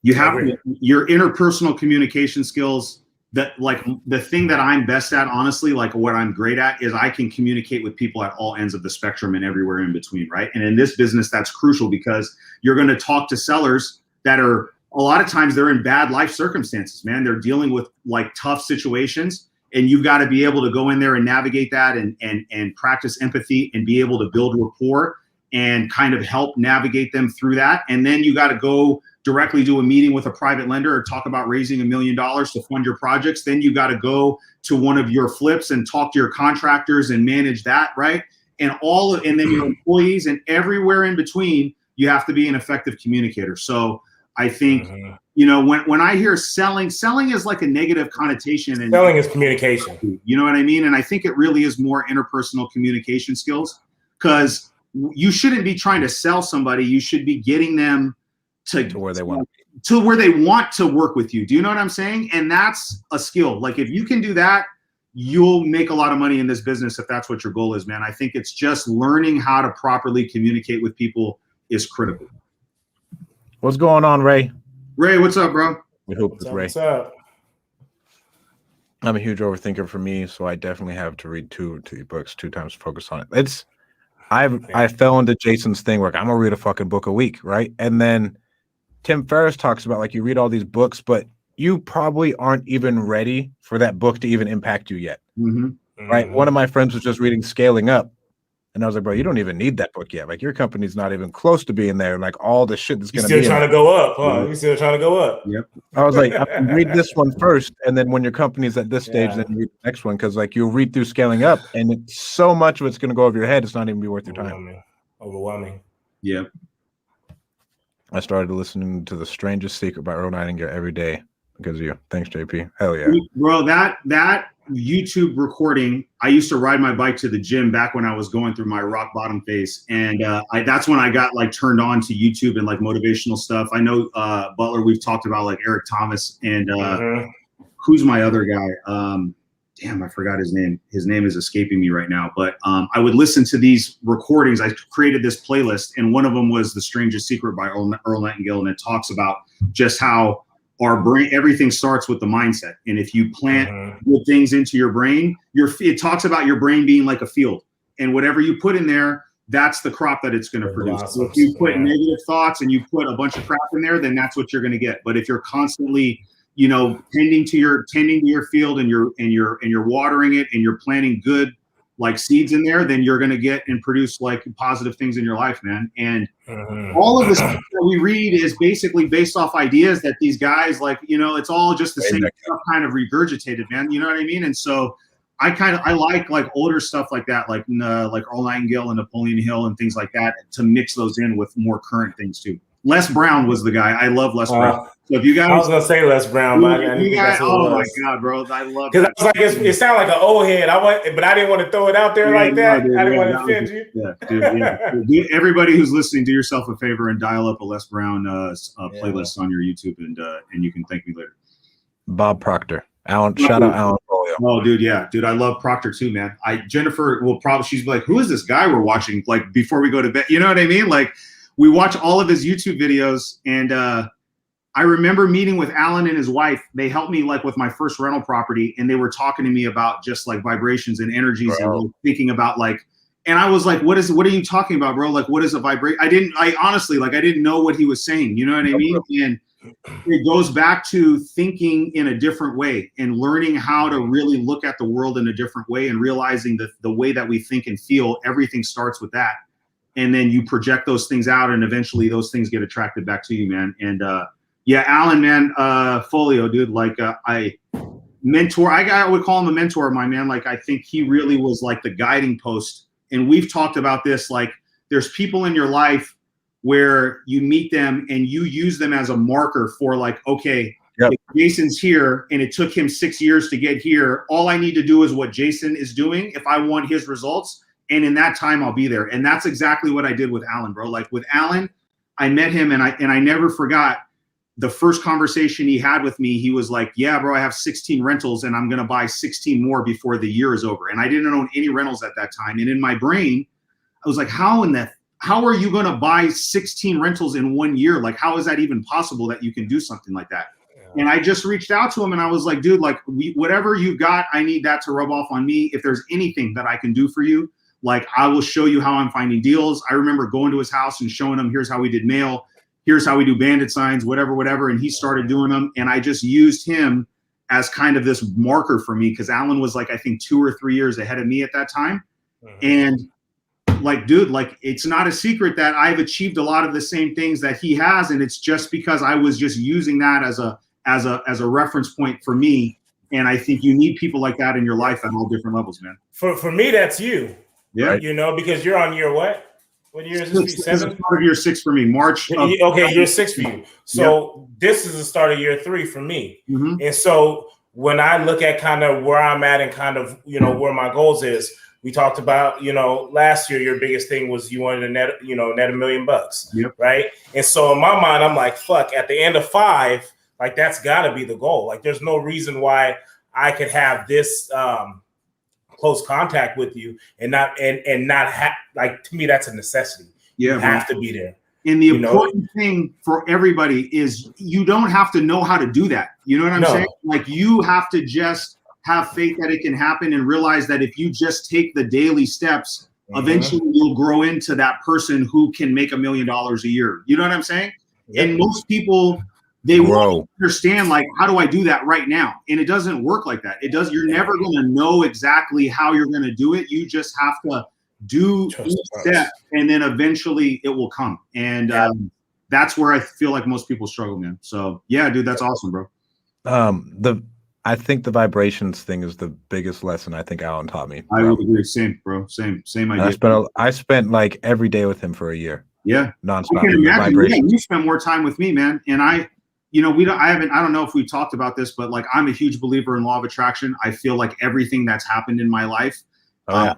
You have your interpersonal communication skills. That like the thing that I'm best at, honestly, like what I'm great at is I can communicate with people at all ends of the spectrum and everywhere in between, right? And in this business, that's crucial because you're going to talk to sellers that are a lot of times they're in bad life circumstances, man. They're dealing with like tough situations, and you've got to be able to go in there and navigate that and practice empathy and be able to build rapport and kind of help navigate them through that. And then you got to go directly do a meeting with a private lender or talk about raising $1 million to fund your projects. Then you got to go to one of your flips and talk to your contractors and manage that, right? And then your employees and everywhere in between, you have to be an effective communicator. So I think, you know, when I hear selling is like a negative connotation. And selling is communication. You know what I mean? And I think it really is more interpersonal communication skills, because you shouldn't be trying to sell somebody. You should be getting them to where they want to work with you. Do you know what I'm saying? And that's a skill. Like if you can do that, you'll make a lot of money in this business if that's what your goal is, man. I think it's just learning how to properly communicate with people is critical. What's going on, Ray? Ray, what's up, bro? We hope it's Ray. What's up? I'm a huge overthinker for me, so I definitely have to read two books 2 times to focus on it. I fell into Jason's thing where I'm gonna read a fucking book a week, right? And then Tim Ferriss talks about like you read all these books, but you probably aren't even ready for that book to even impact you yet. Right? One of my friends was just reading Scaling Up, and I was like, bro, you don't even need that book yet. Like your company's not even close to being there. Like all the shit that's gonna be still trying to go up, huh? You still trying to go up. Yep. I was like, read this one first, and then when your company's at this stage, then you read the next one, because like you'll read through Scaling Up, and it's so much of it's gonna go over your head, it's not even be worth your time. Overwhelming. Yeah. I started listening to The Strangest Secret by Earl Nightingale every day because of you. Thanks, JP. Hell yeah. Bro, that YouTube recording, I used to ride my bike to the gym back when I was going through my rock bottom phase. And that's when I got like turned on to YouTube and like motivational stuff. I know Butler, we've talked about like Eric Thomas and who's my other guy? Damn, I forgot his name. His name is escaping me right now. But I would listen to these recordings. I created this playlist, and one of them was The Strangest Secret by Earl Nightingale. And it talks about just how our brain, everything starts with the mindset. And if you plant good things into your brain, it talks about your brain being like a field. And whatever you put in there, that's the crop that it's going to produce. So if you put negative thoughts and you put a bunch of crap in there, then that's what you're going to get. But if you're constantly, you know, tending to your field and you're watering it and you're planting good like seeds in there, then you're going to get and produce like positive things in your life, man. And all of the stuff that we read is basically based off ideas that these guys, like, you know, it's all just the same stuff kind of regurgitated, man. You know what I mean? And so I like older stuff like that, like Earl Nightingale and Napoleon Hill and things like that, to mix those in with more current things too. Les Brown was the guy. I love Les Brown. So if you guys, I was gonna say Les Brown, but I didn't think that's who it was. My god, bro, I love. Because I was like, it sounded like an old head. But I didn't want to throw it out there like that. I didn't want to offend you. Yeah, dude. Everybody who's listening, do yourself a favor and dial up a Les Brown playlist on your YouTube, and you can thank me later. Bob Proctor, Alan. Shout out Alan. Oh, dude, yeah, dude, I love Proctor too, man. Jennifer will probably, she's like, who is this guy we're watching? Like before we go to bed, you know what I mean? Like we watch all of his YouTube videos, and I remember meeting with Alan and his wife. They helped me like with my first rental property, and they were talking to me about just like vibrations and energies, and really thinking about like, and I was like, what are you talking about, bro? Like, what is a vibration? I honestly, like, I didn't know what he was saying. You know what I mean? And it goes back to thinking in a different way and learning how to really look at the world in a different way, and realizing that the way that we think and feel, everything starts with that. And then you project those things out, and eventually those things get attracted back to you, man. And yeah, Alan, man, Folio, dude, like I would call him a mentor of mine, man. Like I think he really was like the guiding post. And we've talked about this, like there's people in your life where you meet them and you use them as a marker for like, okay, if Jason's here and it took him 6 years to get here, all I need to do is what Jason is doing if I want his results. And in that time, I'll be there. And that's exactly what I did with Alan, bro. Like with Alan, I met him and I never forgot the first conversation he had with me, he was like, yeah, bro, I have 16 rentals and I'm going to buy 16 more before the year is over. And I didn't own any rentals at that time. And in my brain, I was like, how are you going to buy 16 rentals in 1 year? Like, how is that even possible that you can do something like that? Yeah. And I just reached out to him and I was like, dude, like whatever you've got, I need that to rub off on me. If there's anything that I can do for you, like I will show you how I'm finding deals. I remember going to his house and showing him, here's how we did mail. Here's how we do bandit signs, whatever. And he started doing them. And I just used him as kind of this marker for me because Alan was like, I think 2 or 3 years ahead of me at that time. And like, dude, like it's not a secret that I've achieved a lot of the same things that he has. And it's just because I was just using that as a reference point for me. And I think you need people like that in your life at all different levels, man. For me, that's you. Yeah. You know, because you're on year what? What year is this? 7? Part of year 6 for me, March. Okay, year 6 for you. So This is the start of year 3 for me. And so when I look at kind of where I'm at and kind of, you know, where my goals is, we talked about, you know, last year, your biggest thing was you wanted to net $1 million, right? And so in my mind, I'm like, fuck, at the end of 5, like that's gotta be the goal. Like there's no reason why I could have this, close contact with you and not have, like, to me that's a necessity. You have to be there. And the important thing for everybody is you don't have to know how to do that. You know what I'm saying? Like you have to just have faith that it can happen and realize that if you just take the daily steps, eventually you'll grow into that person who can make $1 million a year. You know what I'm saying? And most people, they won't understand, like, how do I do that right now? And it doesn't work like that. You're never going to know exactly how you're going to do it. You just have to do each step, and then eventually it will come. And that's where I feel like most people struggle, man. So yeah, dude, that's awesome, bro. I think the vibrations thing is the biggest lesson I think Alan taught me. I would agree. Same, bro. Same idea. I spent like every day with him for a year. Yeah. Nonstop. I can imagine. You spent more time with me, man. And I don't know if we talked about this, but like, I'm a huge believer in law of attraction. I feel like everything that's happened in my life, I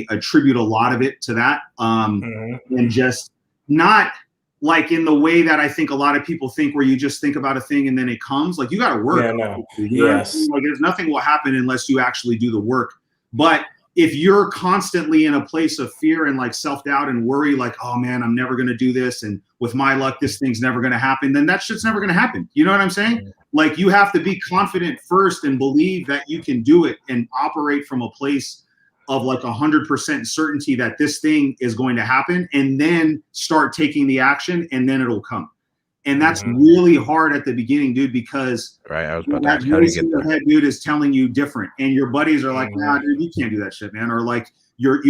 attribute a lot of it to that. And just not like in the way that I think a lot of people think, where you just think about a thing and then it comes. Like you got to work. Like there's nothing will happen unless you actually do the work. But if you're constantly in a place of fear and like self-doubt and worry, like, oh man, I'm never going to do this, and with my luck, this thing's never going to happen, then that shit's never going to happen. You know what I'm saying? Like you have to be confident first and believe that you can do it and operate from a place of like 100% certainty that this thing is going to happen, and then start taking the action, and then it'll come. And that's really hard at the beginning, dude, because I was about to ask, how do you get there? Head dude is telling you different, and your buddies are like, nah, dude, you can't do that shit, man. Or like your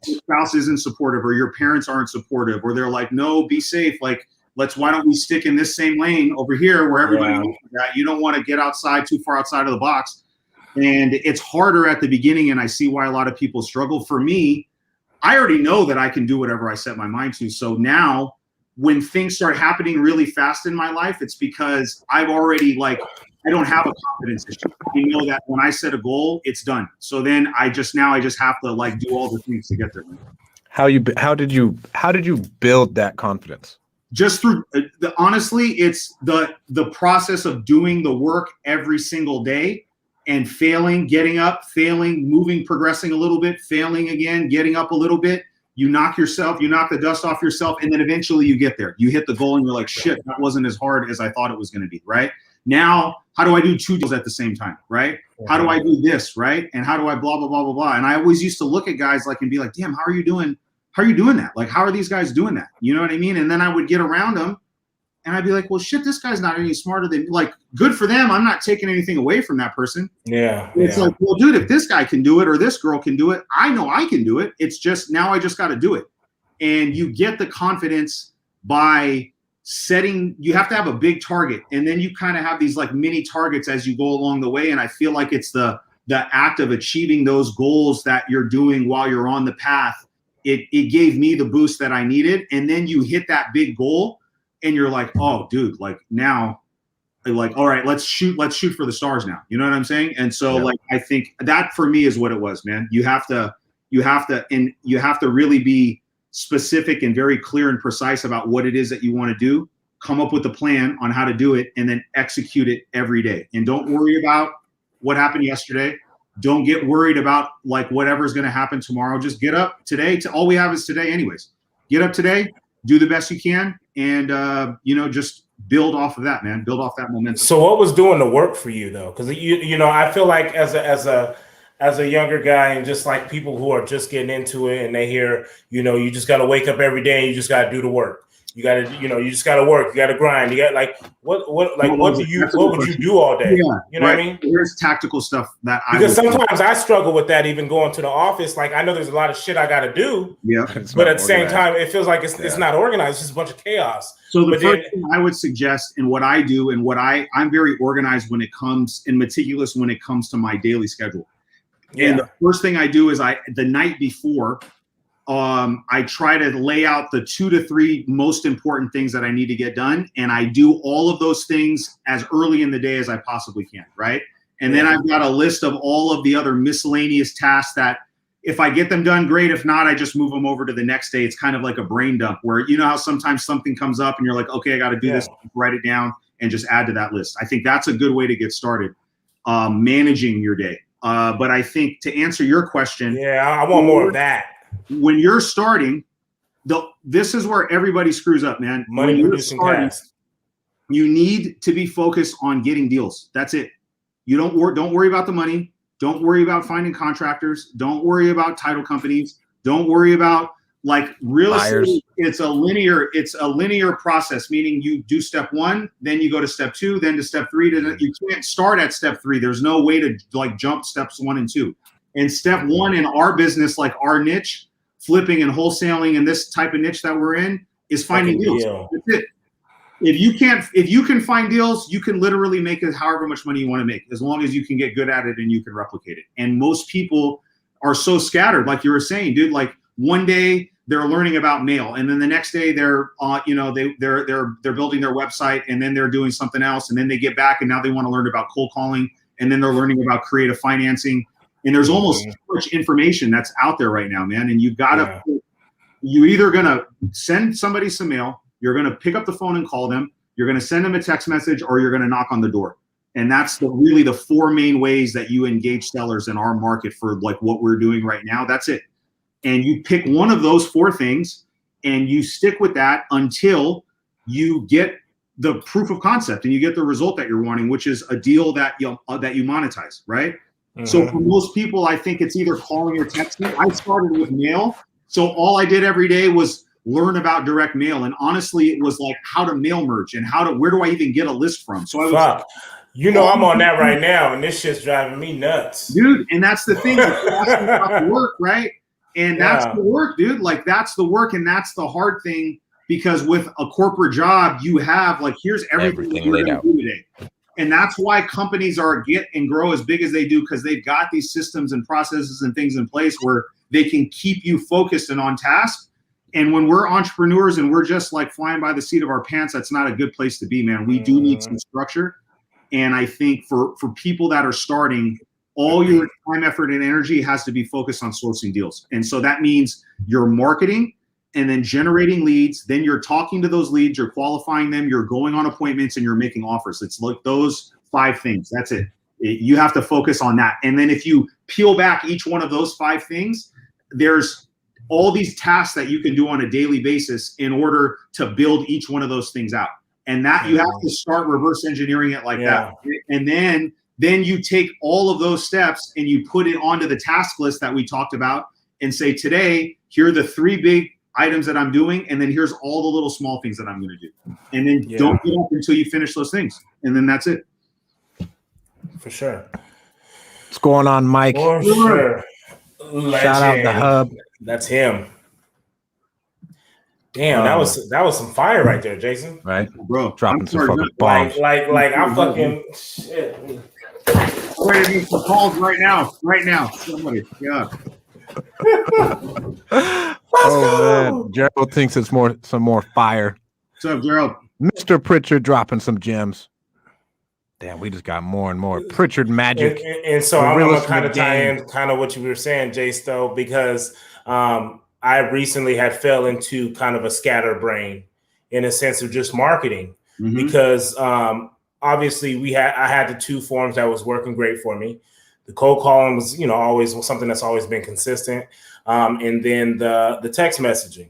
spouse isn't supportive, or your parents aren't supportive, or they're like, no, be safe. Like, why don't we stick in this same lane over here where everybody knows that? You don't want to get outside, too far outside of the box. And it's harder at the beginning, and I see why a lot of people struggle. For me, I already know that I can do whatever I set my mind to. So now when things start happening really fast in my life, it's because I've already, like, I don't have a confidence issue. You know that when I set a goal, it's done. So then I just have to like do all the things to get there. How did you build that confidence? Just through honestly, it's the process of doing the work every single day and failing, getting up, failing, moving, progressing a little bit, failing again, getting up a little bit. You knock the dust off yourself, and then eventually you get there. You hit the goal and you're like, shit, that wasn't as hard as I thought it was going to be, right? Now, how do I do 2 deals at the same time, right? How do I do this, right? And how do I blah, blah, blah, blah, blah? And I always used to look at guys like and be like, damn, how are you doing that? Like, how are these guys doing that? You know what I mean? And then I would get around them and I'd be like, well, shit, this guy's not any smarter than, like, good for them. I'm not taking anything away from that person. Yeah. It's like, well, dude, if this guy can do it or this girl can do it, I know I can do it. It's just, now I just got to do it. And you get the confidence by you have to have a big target. And then you kind of have these like mini targets as you go along the way. And I feel like it's the act of achieving those goals that you're doing while you're on the path. It gave me the boost that I needed. And then you hit that big goal and you're like, oh, dude, like now, like, all right, let's shoot for the stars now. You know what I'm saying? And so like, I think that for me is what it was, man. You have to really be specific and very clear and precise about what it is that you want to do. come up with a plan on how to do it, and then execute it every day. And don't worry about what happened yesterday. Don't get worried about like whatever's going to happen tomorrow. Just get up today. All we have is today anyways. Get up today, do the best you can, and just build off of that, man. Build off that momentum. So what was doing the work for you though? Because I feel like as a younger guy, and just like people who are just getting into it and they hear, you just got to wake up every day and you just got to do the work. You got to, you just got to work. You got to grind. You got what would you do all day? Yeah, you know what I mean? There's tactical stuff that because sometimes I struggle with that, even going to the office. Like I know there's a lot of shit I got to do. Yeah. But at the same time, it feels like it's not organized. It's just a bunch of chaos. So the first thing I would suggest, and what I do, and I'm very organized when it comes, and meticulous when it comes to my daily schedule. Yeah. And the first thing I do is the night before, I try to lay out the 2 to 3 most important things that I need to get done. And I do all of those things as early in the day as I possibly can. Right. And then I've got a list of all of the other miscellaneous tasks that if I get them done, great. If not, I just move them over to the next day. It's kind of like a brain dump where, how sometimes something comes up and you're like, okay, I got to do this, write it down and just add to that list. I think that's a good way to get started, managing your day. But I think to answer your question. Yeah, I want more of that. When you're starting, this is where everybody screws up, man. Money producing cash. You need to be focused on getting deals. That's it. You don't worry about the money. Don't worry about finding contractors. Don't worry about title companies. Don't worry about like real estate. It's a linear process, meaning you do step 1, then you go to step 2, then to step 3. You can't start at step 3. There's no way to like jump steps 1 and 2. And step 1 in our business, like our niche, flipping and wholesaling and this type of niche that we're in, is finding deals. That's it. If you can find deals, you can literally make it however much money you want to make, as long as you can get good at it and you can replicate it. And most people are so scattered, like you were saying, dude. Like one day they're learning about mail, and then the next day they're building their website, and then they're doing something else, and then they get back and now they want to learn about cold calling, and then they're learning about creative financing. And there's almost too much information that's out there right now, man. And you gotta, you either gonna send somebody some mail, you're gonna pick up the phone and call them, you're gonna send them a text message, or you're gonna knock on the door. And that's really the 4 main ways that you engage sellers in our market for like what we're doing right now. That's it. And you pick one of those 4 things and you stick with that until you get the proof of concept and you get the result that you're wanting, which is a deal that you monetize, right? Mm-hmm. So for most people, I think it's either calling or texting. I started with mail. So all I did every day was learn about direct mail. And honestly, it was like how to mail merge and where do I even get a list from? So I was I'm on that right now, and this shit's driving me nuts. Dude, and that's the thing. You're asking about the work, right? And that's the work, dude. Like that's the work, and that's the hard thing, because with a corporate job, you have like, here's everything you're going to do today. And that's why companies get and grow as big as they do, because they've got these systems and processes and things in place where they can keep you focused and on task. And when we're entrepreneurs and we're just like flying by the seat of our pants, that's not a good place to be, man. We do need some structure. And I think for people that are starting, all your time, effort, and energy has to be focused on sourcing deals. And so that means you're marketing and then generating leads. Then you're talking to those leads, you're qualifying them, you're going on appointments, and you're making offers. It's like those 5 things. That's it. You have to focus on that. And then if you peel back each one of those 5 things, there's all these tasks that you can do on a daily basis in order to build each one of those things out. And that you have to start reverse engineering it like that. And then you take all of those steps and you put it onto the task list that we talked about and say, today, here are the 3 big items that I'm doing. And then here's all the little small things that I'm going to do. And then don't get up until you finish those things. And then that's it. For sure. What's going on, Mike? For sure. Shout out the hub. That's him. Damn, that was some fire right there, Jason. Right, bro. Dropping some fucking bombs. Like I'm fucking shit. Ready to do some calls right now. Somebody, yeah. Man, Gerald thinks it's some more fire. What's up, Gerald? Mr. Pritchard dropping some gems. Damn, we just got more and more Pritchard magic. And so I'm going to kind of tie in kind of what you were saying, Jace, though, because I recently had fell into kind of a scatterbrain in a sense of just marketing, Mhm. because obviously I had the two forms that was working great for me. The cold calling was, always something that's always been consistent. And then the text messaging.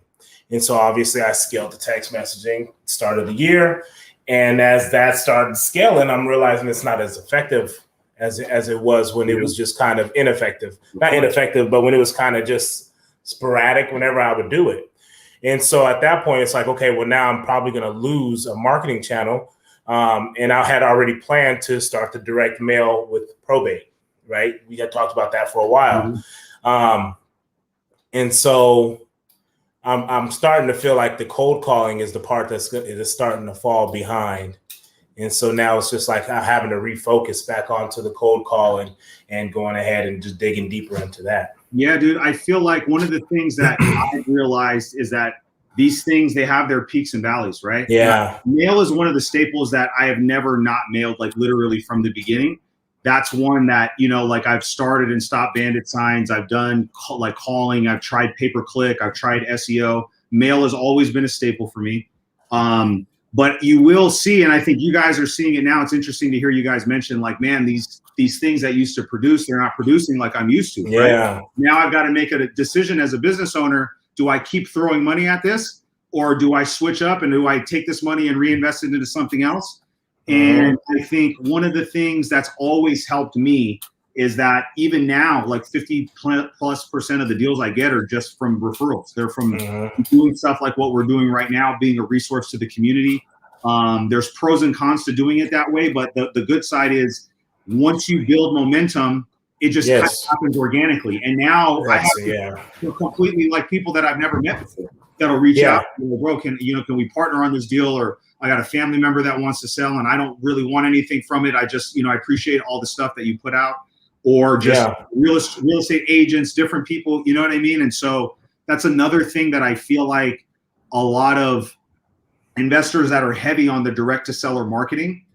And so obviously I scaled the text messaging start of the year. And as that started scaling, I'm realizing it's not as effective as it was when it was just kind of ineffective. Not ineffective, but when it was kind of just sporadic whenever I would do it. And so at that point, it's like, okay, well, now I'm probably going to lose a marketing channel. And I had already planned to start the direct mail with probate, right? We had talked about that for a while. Mm-hmm. And so I'm starting to feel like the cold calling is the part that's starting to fall behind. And so now it's just like I'm having to refocus back onto the cold calling and going ahead and just digging deeper into that. Yeah, dude, I feel like one of the things that I've realized is that these things, they have their peaks and valleys, right? Yeah. Mail is one of the staples that I have never not mailed, like literally from the beginning. That's one that, like I've started and stopped bandit signs. I've done like calling. I've tried pay-per-click. I've tried SEO. Mail has always been a staple for me. But you will see, and I think you guys are seeing it now. It's interesting to hear you guys mention, like, man, these things that used to produce, they're not producing like I'm used to. Yeah. Right? Now I've got to make a decision as a business owner. Do I keep throwing money at this, or do I switch up and do I take this money and reinvest it into something else? And I think one of the things that's always helped me is that even now, like 50+% of the deals I get are just from referrals. They're from doing stuff like what we're doing right now, being a resource to the community. There's pros and cons to doing it that way, but the good side is once you build momentum, it just kind of happens organically. And now I have completely like people that I've never met before that'll reach out. Bro, can we partner on this deal? Or I got a family member that wants to sell and I don't really want anything from it. I just, I appreciate all the stuff that you put out. Or just real estate agents, different people, you know what I mean? And so that's another thing that I feel like a lot of investors that are heavy on the direct to seller marketing,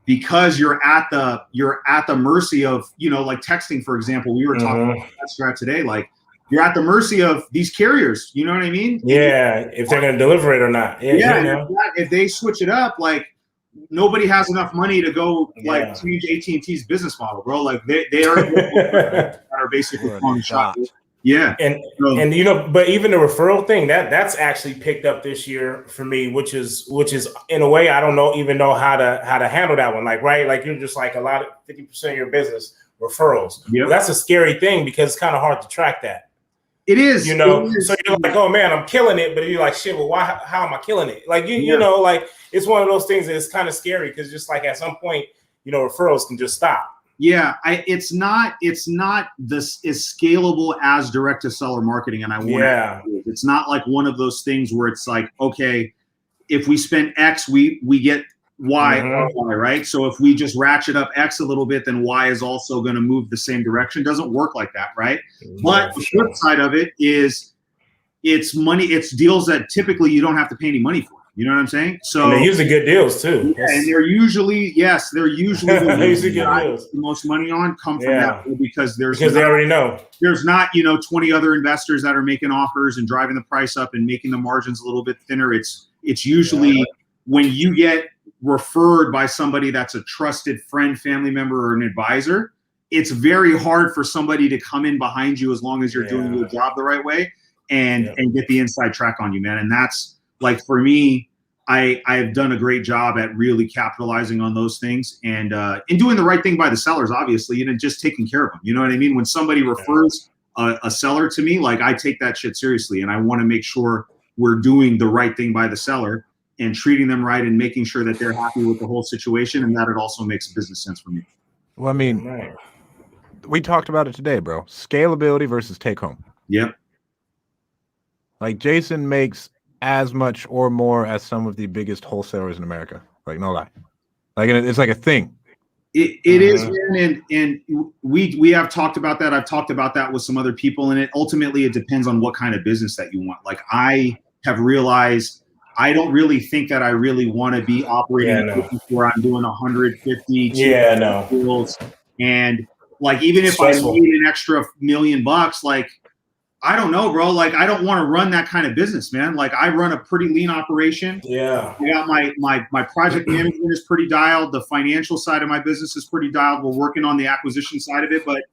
because you're at the mercy of, like texting, for example. We were talking about that today, like you're at the mercy of these carriers, you know what I mean? Yeah, if they're going to deliver it or not. If they switch it up, like nobody has enough money to go like change AT&T's business model, bro. Like they are that are basically calling the shot. Yeah, and but even the referral thing that's actually picked up this year for me, which is in a way I don't even know how to handle that one. Like like you're just like a lot of 50% of your business referrals. Well, that's a scary thing because it's kind of hard to track that. It is, so you're like, oh man, I'm killing it, but you're like, shit. Well, why? How am I killing it? Like you know, like it's one of those things that is kind of scary because just like at some point, referrals can just stop. Yeah, it's not this as scalable as direct to seller marketing, and I want it's not like one of those things where it's like, okay, if we spend X, we get Y, right? So if we just ratchet up X a little bit, then Y is also going to move the same direction. It doesn't work like that, right? But the flip side of it is it's money. It's deals that typically you don't have to pay any money for. You know what I'm saying? So and they're usually good deals too. Yeah, and they're usually the most money on come from that because they already know there's not 20 other investors that are making offers and driving the price up and making the margins a little bit thinner. It's usually when you get referred by somebody that's a trusted friend, family member, or an advisor, it's very hard for somebody to come in behind you as long as you're doing your job the right way and get the inside track on you, man. And that's like, for me, I've done a great job at really capitalizing on those things and doing the right thing by the sellers, obviously, and just taking care of them. You know what I mean? When somebody refers a seller to me, like I take that shit seriously and I want to make sure we're doing the right thing by the seller and treating them right and making sure that they're happy with the whole situation and that it also makes business sense for me. Well, I mean, we talked about it today, bro. Scalability versus take home. Yep. Like Jason makes as much or more as some of the biggest wholesalers in America. Like, no lie. Like, it's like a thing. It is, man, and we have talked about that. I've talked about that with some other people, and ultimately it depends on what kind of business that you want. Like, I have realized I don't really think that I really want to be operating where I'm doing 150 deals. And like, even if I made an extra $1 million, like I don't know, bro. Like, I don't want to run that kind of business, man. Like, I run a pretty lean operation. Yeah. I got my project management is pretty dialed. The financial side of my business is pretty dialed. We're working on the acquisition side of it. But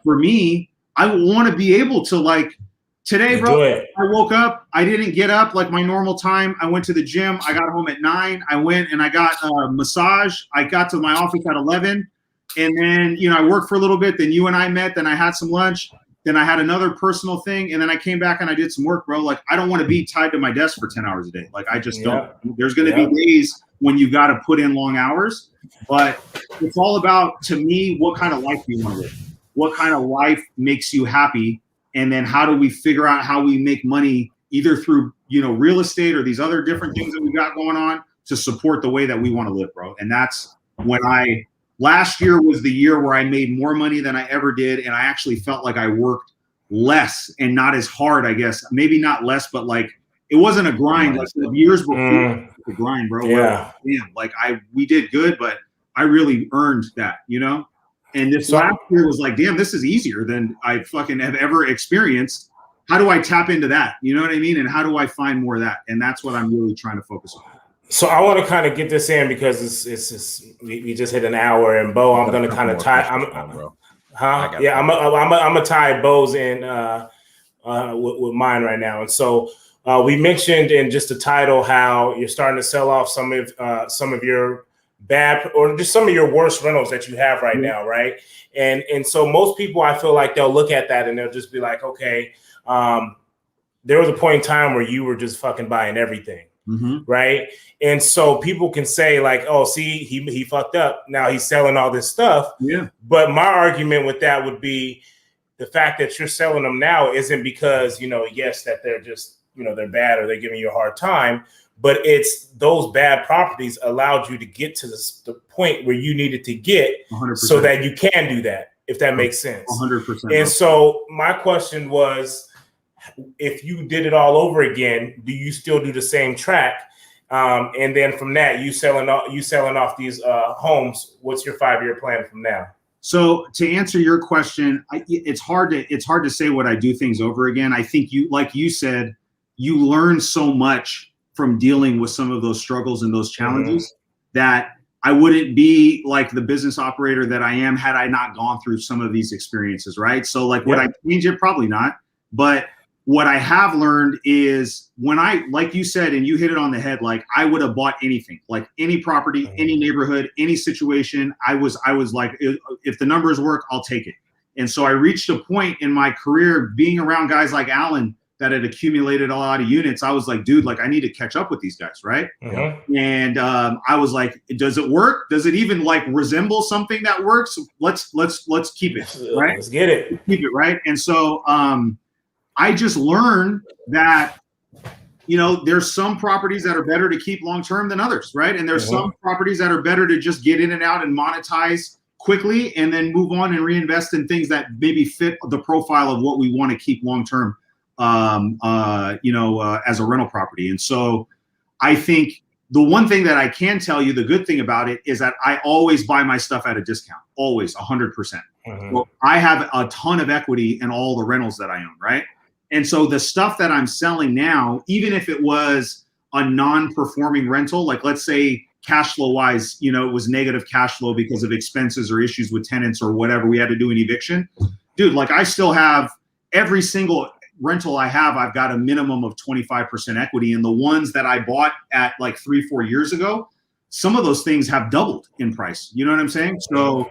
for me, I want to be able to, like, today, bro, I woke up. I didn't get up like my normal time. I went to the gym. I got home at 9. I went and I got a massage. I got to my office at 11. And then, you know, I worked for a little bit. Then you and I met. Then I had some lunch. Then I had another personal thing, and then I came back and I did some work, bro. Like, I don't want to be tied to my desk for 10 hours a day. Like, I just don't. There's going to be days when you got to put in long hours, but it's all about, to me, what kind of life do you want to live? What kind of life makes you happy? And then how do we figure out how we make money, either through, you know, real estate or these other different things that we got going on, to support the way that we want to live, bro. And that's when last year was the year where I made more money than I ever did. And I actually felt like I worked less and not as hard, I guess. Maybe not less, but like, it wasn't a grind. Like the years before, the grind, bro. Yeah. Damn, like we did good, but I really earned that, you know? And this last year was like, damn, this is easier than I fucking have ever experienced. How do I tap into that? You know what I mean? And how do I find more of that? And that's what I'm really trying to focus on. So I want to kind of get this in because we just hit an hour, and Bo, I'm going to kind of tie. I'm gonna tie Bo's in with mine right now. And so we mentioned in just the title how you're starting to sell off some of your bad or just some of your worst rentals that you have right now, right? And so most people, I feel like they'll look at that and they'll just be like, okay, there was a point in time where you were just fucking buying everything. Right. And so people can say like, oh, see, he fucked up. Now he's selling all this stuff. Yeah. But my argument with that would be the fact that you're selling them now isn't because, you know, yes, that they're just, you know, they're bad or they're giving you a hard time, but it's those bad properties allowed you to get to the point where you needed to get 100%. So that you can do that, if that makes sense. 100%. And so my question was, if you did it all over again, do you still do the same track? And then from that, you selling off these homes. What's your 5-year plan from now? So to answer your question, it's hard to say what I do things over again. I think like you said, you learn so much from dealing with some of those struggles and those challenges that I wouldn't be like the business operator that I am had I not gone through some of these experiences, right? So like, would I change it? Probably not. But what I have learned is when like you said, and you hit it on the head, like I would have bought anything, like any property, any neighborhood, any situation. I was like, if the numbers work, I'll take it. And so I reached a point in my career being around guys like Alan that had accumulated a lot of units. I was like, dude, like I need to catch up with these guys, right? And I was like, does it work? Does it even like resemble something that works? Let's keep it, right? Let's get it. Let's keep it, right? And so I just learned that, you know, there's some properties that are better to keep long-term than others, right? And there's some properties that are better to just get in and out and monetize quickly and then move on and reinvest in things that maybe fit the profile of what we want to keep long-term, as a rental property. And so I think the one thing that I can tell you, the good thing about it is that I always buy my stuff at a discount, always 100%. Well, I have a ton of equity in all the rentals that I own, right? And so the stuff that I'm selling now, even if it was a non-performing rental, like let's say cash flow wise, you know, it was negative cash flow because of expenses or issues with tenants or whatever, we had to do an eviction. Dude, like I still have every single rental I have, I've got a minimum of 25% equity. And the ones that I bought at like 3-4 years ago, some of those things have doubled in price. You know what I'm saying? So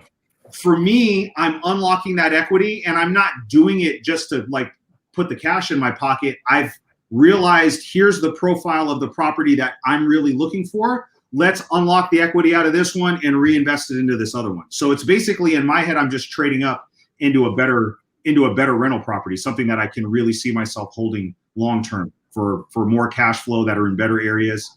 for me, I'm unlocking that equity and I'm not doing it just to like put the cash in my pocket. I've realized here's the profile of the property that I'm really looking for. Let's unlock the equity out of this one and reinvest it into this other one. So it's basically in my head, I'm just trading up into a better rental property, something that I can really see myself holding long-term for more cash flow that are in better areas.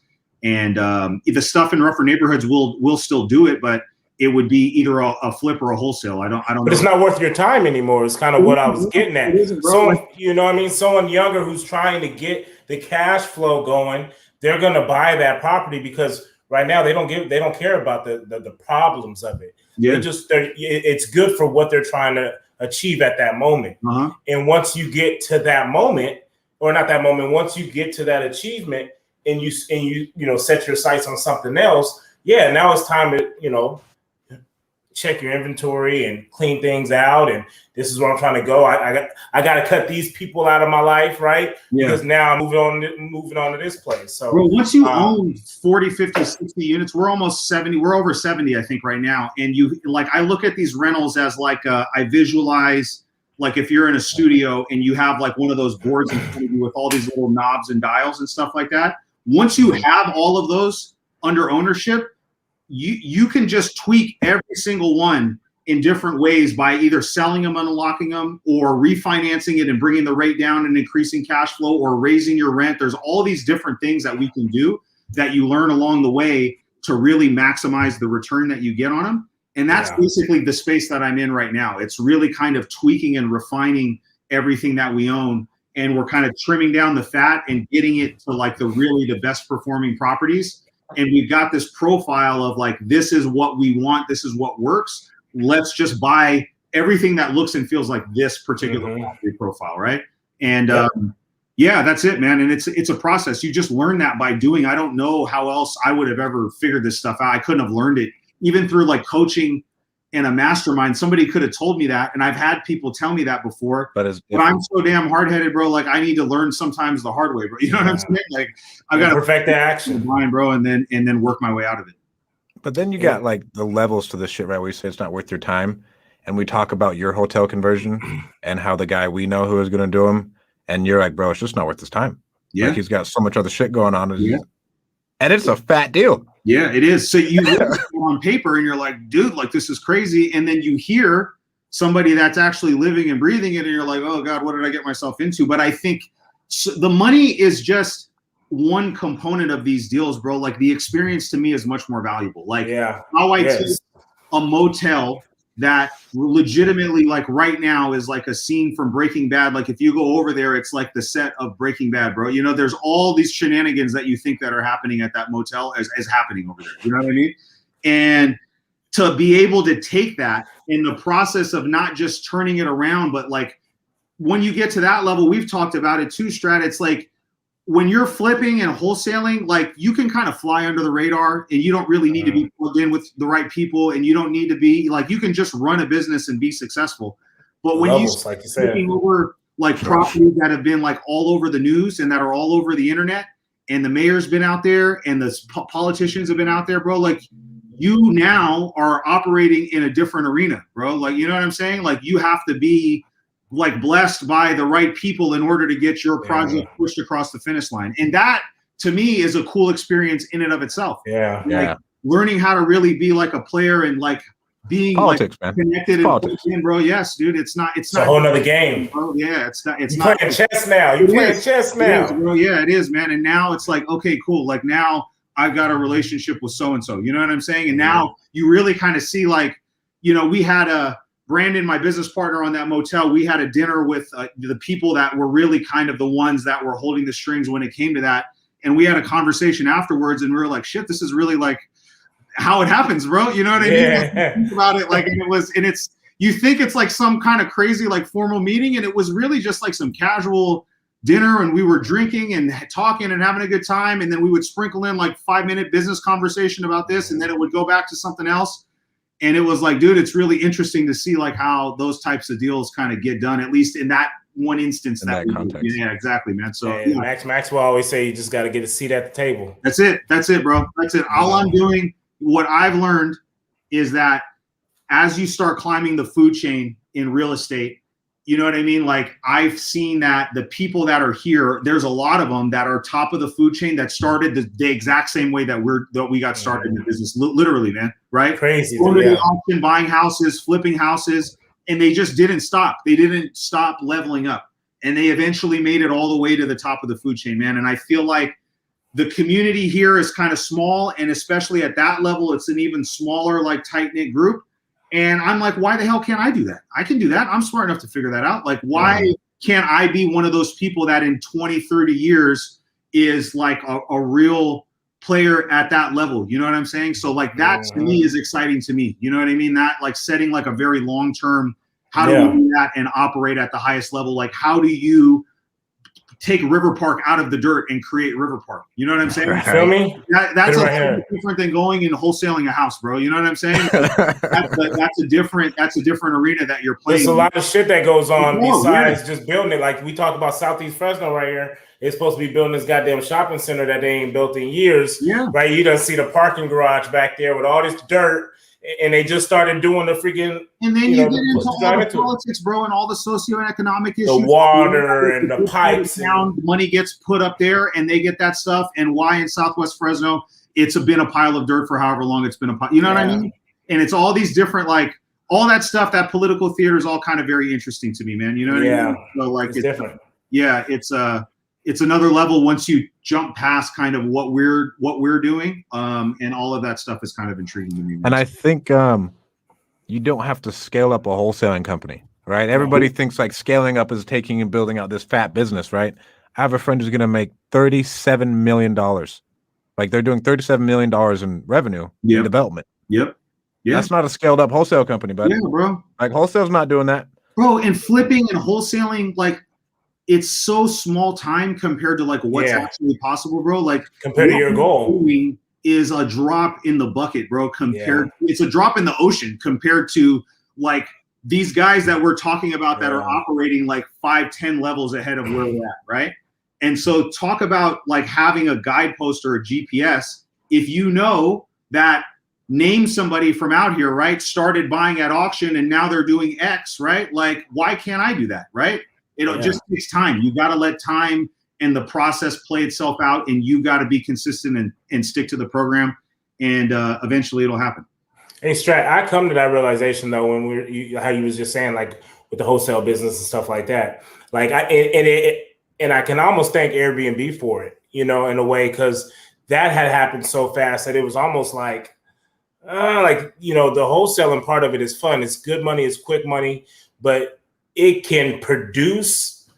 And the stuff in rougher neighborhoods will still do it, but it would be either a flip or a wholesale. I don't But know. it's not worth your time anymore. It's kind of what I was getting at. So, you know what I mean? Someone younger who's trying to get the cash flow going, they're going to buy that property because right now they don't care about the problems of it. Yeah. It's good for what they're trying to achieve at that moment. And once you get to that moment, or not that moment, once you get to that achievement and you set your sights on something else, now it's time to, check your inventory and clean things out. And this is where I'm trying to go. I got to cut these people out of my life, right? Yeah. Because now I'm moving on to this place. So, bro, once you own 40, 50, 60 units, we're almost 70. We're over 70, I think, right now. And I look at these rentals as I visualize, like if you're in a studio and you have like one of those boards in front of you with all these little knobs and dials and stuff like that. Once you have all of those under ownership, you can just tweak every single one in different ways by either selling them, unlocking them, or refinancing it and bringing the rate down and increasing cash flow, or raising your rent. There's all these different things that we can do that you learn along the way to really maximize the return that you get on them. And that's basically the space that I'm in right now. It's really kind of tweaking and refining everything that we own. And we're kind of trimming down the fat and getting it to like the best performing properties. And we've got this profile of like, this is what we want. This is what works. Let's just buy everything that looks and feels like this particular property profile, right? And that's it, man. And it's a process. You just learn that by doing. I don't know how else I would have ever figured this stuff out. I couldn't have learned it even through like coaching in a mastermind. Somebody could have told me that, and I've had people tell me that before. But I'm so damn hard-headed, bro. Like I need to learn sometimes the hard way, bro. You know what I'm saying? Like I've got to perfect the action, mind, bro, and then work my way out of it. But then you got like the levels to this shit, right? Where you say it's not worth your time, and we talk about your hotel conversion and how the guy we know who is going to do them, and you're like, bro, it's just not worth his time. Yeah, like he's got so much other shit going on, and it's a fat deal. Yeah, it is. So you look on paper and you're like, dude, like this is crazy. And then you hear somebody that's actually living and breathing it, and you're like, oh God, what did I get myself into? But I think the money is just one component of these deals, bro. Like the experience to me is much more valuable. Like how I take a motel that legitimately, like right now, is like a scene from Breaking Bad. Like if you go over there, it's like the set of Breaking Bad, bro. You know, there's all these shenanigans that you think that are happening at that motel as happening over there. You know what I mean? And to be able to take that in the process of not just turning it around, but like when you get to that level, we've talked about it too, Strat. It's like when you're flipping and wholesaling, like you can kind of fly under the radar, and you don't really need to be plugged in with the right people, and you don't need to be like, you can just run a business and be successful. But when you start taking over like properties that have been like all over the news and that are all over the internet, and the mayor's been out there and the politicians have been out there, bro, like you now are operating in a different arena, bro. Like, you know what I'm saying? Like you have to be like blessed by the right people in order to get your project pushed across the finish line. And that to me is a cool experience in and of itself. Like learning how to really be like a player and like being politics, like connected and bro. Yes, dude. It's not a whole nother game. Bro. Yeah, it's not playing chess now. You're playing chess now. It is, bro. Yeah, it is, man. And now it's like, okay, cool. Like now I've got a relationship with so-and-so. You know what I'm saying? And now you really kind of see like, you know, we had Brandon, my business partner on that motel, we had a dinner with the people that were really kind of the ones that were holding the strings when it came to that. And we had a conversation afterwards, and we were like, shit, this is really like how it happens, bro. You know what I mean? Like, think about it. Like, you think it's like some kind of crazy, like formal meeting. And it was really just like some casual dinner, and we were drinking and talking and having a good time. And then we would sprinkle in like 5-minute business conversation about this, and then it would go back to something else. And it was like, dude, it's really interesting to see like how those types of deals kind of get done, at least in that one instance. In that context. Yeah, exactly, man. So Max will always say you just got to get a seat at the table. That's it, bro. That's it. All I'm doing, what I've learned is that as you start climbing the food chain in real estate, you know what I mean? Like I've seen that the people that are here, there's a lot of them that are top of the food chain that started the exact same way that we got started in the business. Literally, man, right? Crazy. The auction, buying houses, flipping houses, and they just didn't stop. They didn't stop leveling up, and they eventually made it all the way to the top of the food chain, man. And I feel like the community here is kind of small, and especially at that level, it's an even smaller, like tight-knit group. And I'm like, why the hell can't I do that? I can do that. I'm smart enough to figure that out. Like, why can't I be one of those people that in 20, 30 years is like a real player at that level? You know what I'm saying? So like that to me is exciting to me. You know what I mean? That like setting like a very long-term How do we do that and operate at the highest level? Like, how do you take River Park out of the dirt and create River Park? You know what I'm saying? You feel me? That's a little different than going and wholesaling a house, bro. You know what I'm saying? That's a different arena that you're playing. There's a lot of shit that goes on besides just building it. Like we talk about Southeast Fresno right here. It's supposed to be building this goddamn shopping center that they ain't built in years. Yeah. Right? You done see the parking garage back there with all this dirt, and they just started doing the freaking. And then you get into all the politics, bro, and all the socioeconomic issues. The water and the pipes. Money gets put up there, and they get that stuff. And why in Southwest Fresno, it's been a pile of dirt for however long it's been a pile. You know what I mean? And it's all these different, like, all that stuff, that political theater is all kind of very interesting to me, man. You know what I mean? So, like, it's different. Yeah, it's another level once you jump past kind of what we're doing, and all of that stuff is kind of intriguing to me. And I think you don't have to scale up a wholesaling company, right? Everybody thinks like scaling up is taking and building out this fat business, right? I have a friend who's going to make $37 million. Like they're doing $37 million in revenue in development. Yep. Yeah. That's not a scaled up wholesale company, buddy. Yeah, bro. Like wholesale's not doing that. Bro, and flipping and wholesaling, like, it's so small time compared to like what's actually possible, bro. Like compared to your goal is a drop in the bucket, bro. It's a drop in the ocean compared to like these guys that we're talking about that are operating like 5-10 levels ahead of where we're at, right? And so talk about like having a guidepost or a GPS. If you know that, name somebody from out here, right? Started buying at auction and now they're doing X, right? Like, why can't I do that, right? It just takes time. You got to let time and the process play itself out, and you got to be consistent and stick to the program, and eventually it'll happen. Hey, Strat, I come to that realization though when how you was just saying, like with the wholesale business and stuff like that. Like I can almost thank Airbnb for it, you know, in a way, because that had happened so fast that it was almost like you know, the wholesaling part of it is fun. It's good money. It's quick money, but it can produce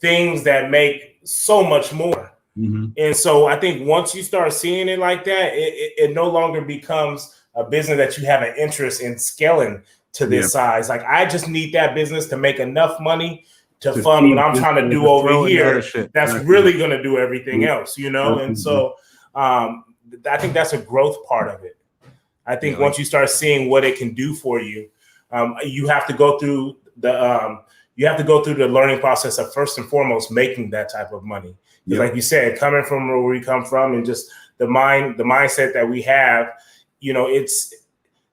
things that make so much more. Mm-hmm. And so I think once you start seeing it like that, it no longer becomes a business that you have an interest in scaling to this size. Like, I just need that business to make enough money to fund what I'm trying to do over here. That's really going to do everything else, you know? And so I think that's a growth part of it. I think once you start seeing what it can do for you, you have to go through the learning process of first and foremost making that type of money. Like you said, coming from where we come from and just the mindset that we have, you know, it's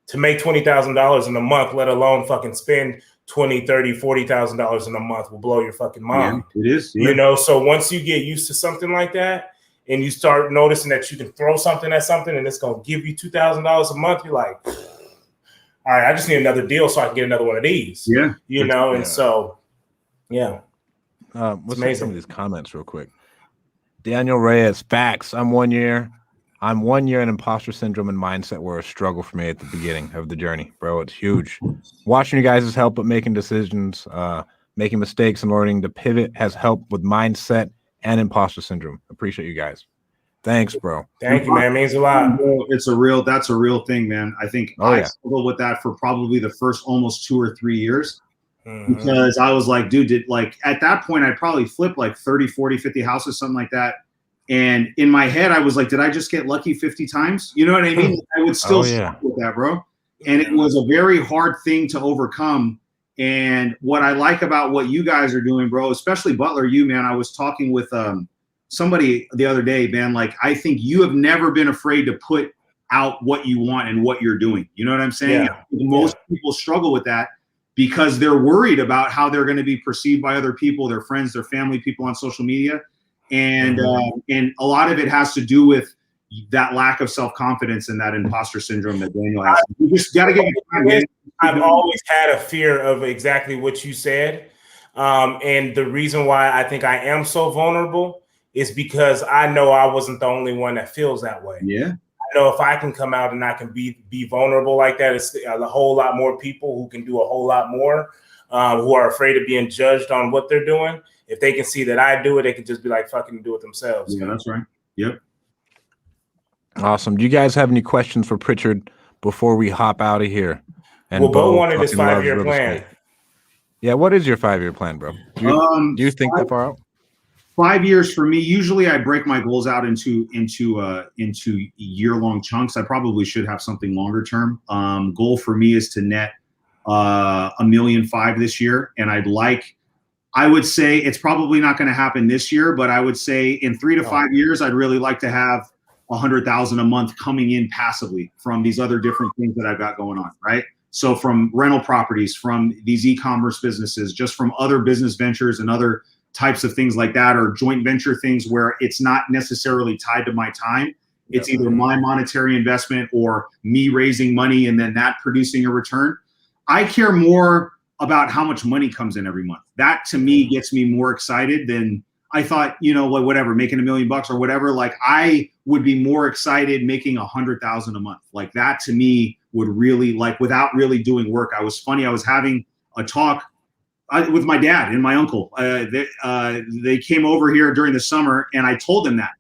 to make $20,000 in a month, let alone fucking spend $20,000, $30,000, $40,000 in a month will blow your fucking mind. Yeah, it is. Yeah. You know, so once you get used to something like that and you start noticing that you can throw something at something and it's going to give you $2,000 a month, you're like, all right, I just need another deal so I can get another one of these. Yeah. You know, and so, let's make some of these comments real quick. Daniel Reyes, facts. I'm 1 year in imposter syndrome and mindset were a struggle for me at the beginning of the journey, bro. It's huge. Watching you guys' help at making decisions, making mistakes and learning to pivot has helped with mindset and imposter syndrome. Appreciate you guys. Thanks, bro. Thank you, man. It means a lot. That's a real thing, man. I think I struggled with that for probably the first almost 2 or 3 years. Mm-hmm. Because I was like, dude, at that point, I'd probably flip like 30, 40, 50 houses, something like that. And in my head, I was like, did I just get lucky 50 times? You know what I mean? I would still struggle with that, bro. And it was a very hard thing to overcome. And what I like about what you guys are doing, bro, especially Butler, you, man, I was talking with somebody the other day, man, like, I think you have never been afraid to put out what you want and what you're doing. You know what I'm saying? Yeah. Most people struggle with that because they're worried about how they're going to be perceived by other people, their friends, their family, people on social media. And a lot of it has to do with that lack of self-confidence and that imposter syndrome that Daniel has. You just got to get it. I've always had a fear of exactly what you said. And the reason why I think I am so vulnerable is because I know I wasn't the only one that feels that way. Yeah. I know if I can come out and I can be vulnerable like that, it's a whole lot more people who can do a whole lot more, who are afraid of being judged on what they're doing. If they can see that I do it, they can just be like, fucking do it themselves. Yeah, that's right. Yep. Awesome. Do you guys have any questions for Pritchard before we hop out of here? And Bo wanted his 5-year plan. Yeah, what is your 5-year plan, bro? Do you think that far out? 5 years for me. Usually, I break my goals out into year-long chunks. I probably should have something longer term. Goal for me is to net $1.5 million this year, and I would say it's probably not going to happen this year, but I would say in 3 to 5 years, I'd really like to have 100,000 a month coming in passively from these other different things that I've got going on, right? So from rental properties, from these e-commerce businesses, just from other business ventures and other types of things like that, or joint venture things where it's not necessarily tied to my time. It's either my monetary investment or me raising money and then that producing a return. I care more about how much money comes in every month. That to me gets me more excited than I thought, like whatever, making $1 million or whatever. Like I would be more excited making 100,000 a month. Like that to me would really, like, without really doing work. I was having a talk with my dad and my uncle. They came over here during the summer and I told them that.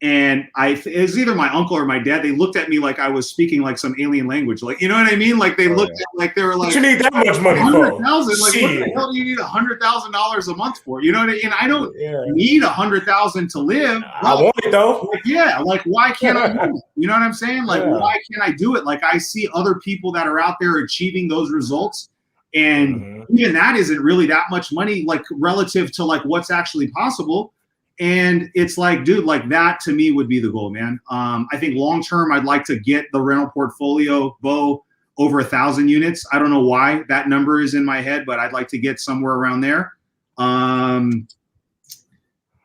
And it was either my uncle or my dad. They looked at me like I was speaking like some alien language. Like, you know what I mean? Like they looked at like they were like, what you need that much money for? 100,000. Like, what the hell do you need $100,000 a month for? You know what I mean? And I don't need 100,000 to live. I want it though. Like, like why can't I do it? You know what I'm saying? Like, why can't I do it? Like I see other people that are out there achieving those results. And even that isn't really that much money, like relative to like what's actually possible. And it's like, dude, like that to me would be the goal, man. I think long term, I'd like to get the rental portfolio, Bo, over 1,000 units. I don't know why that number is in my head, but I'd like to get somewhere around there. And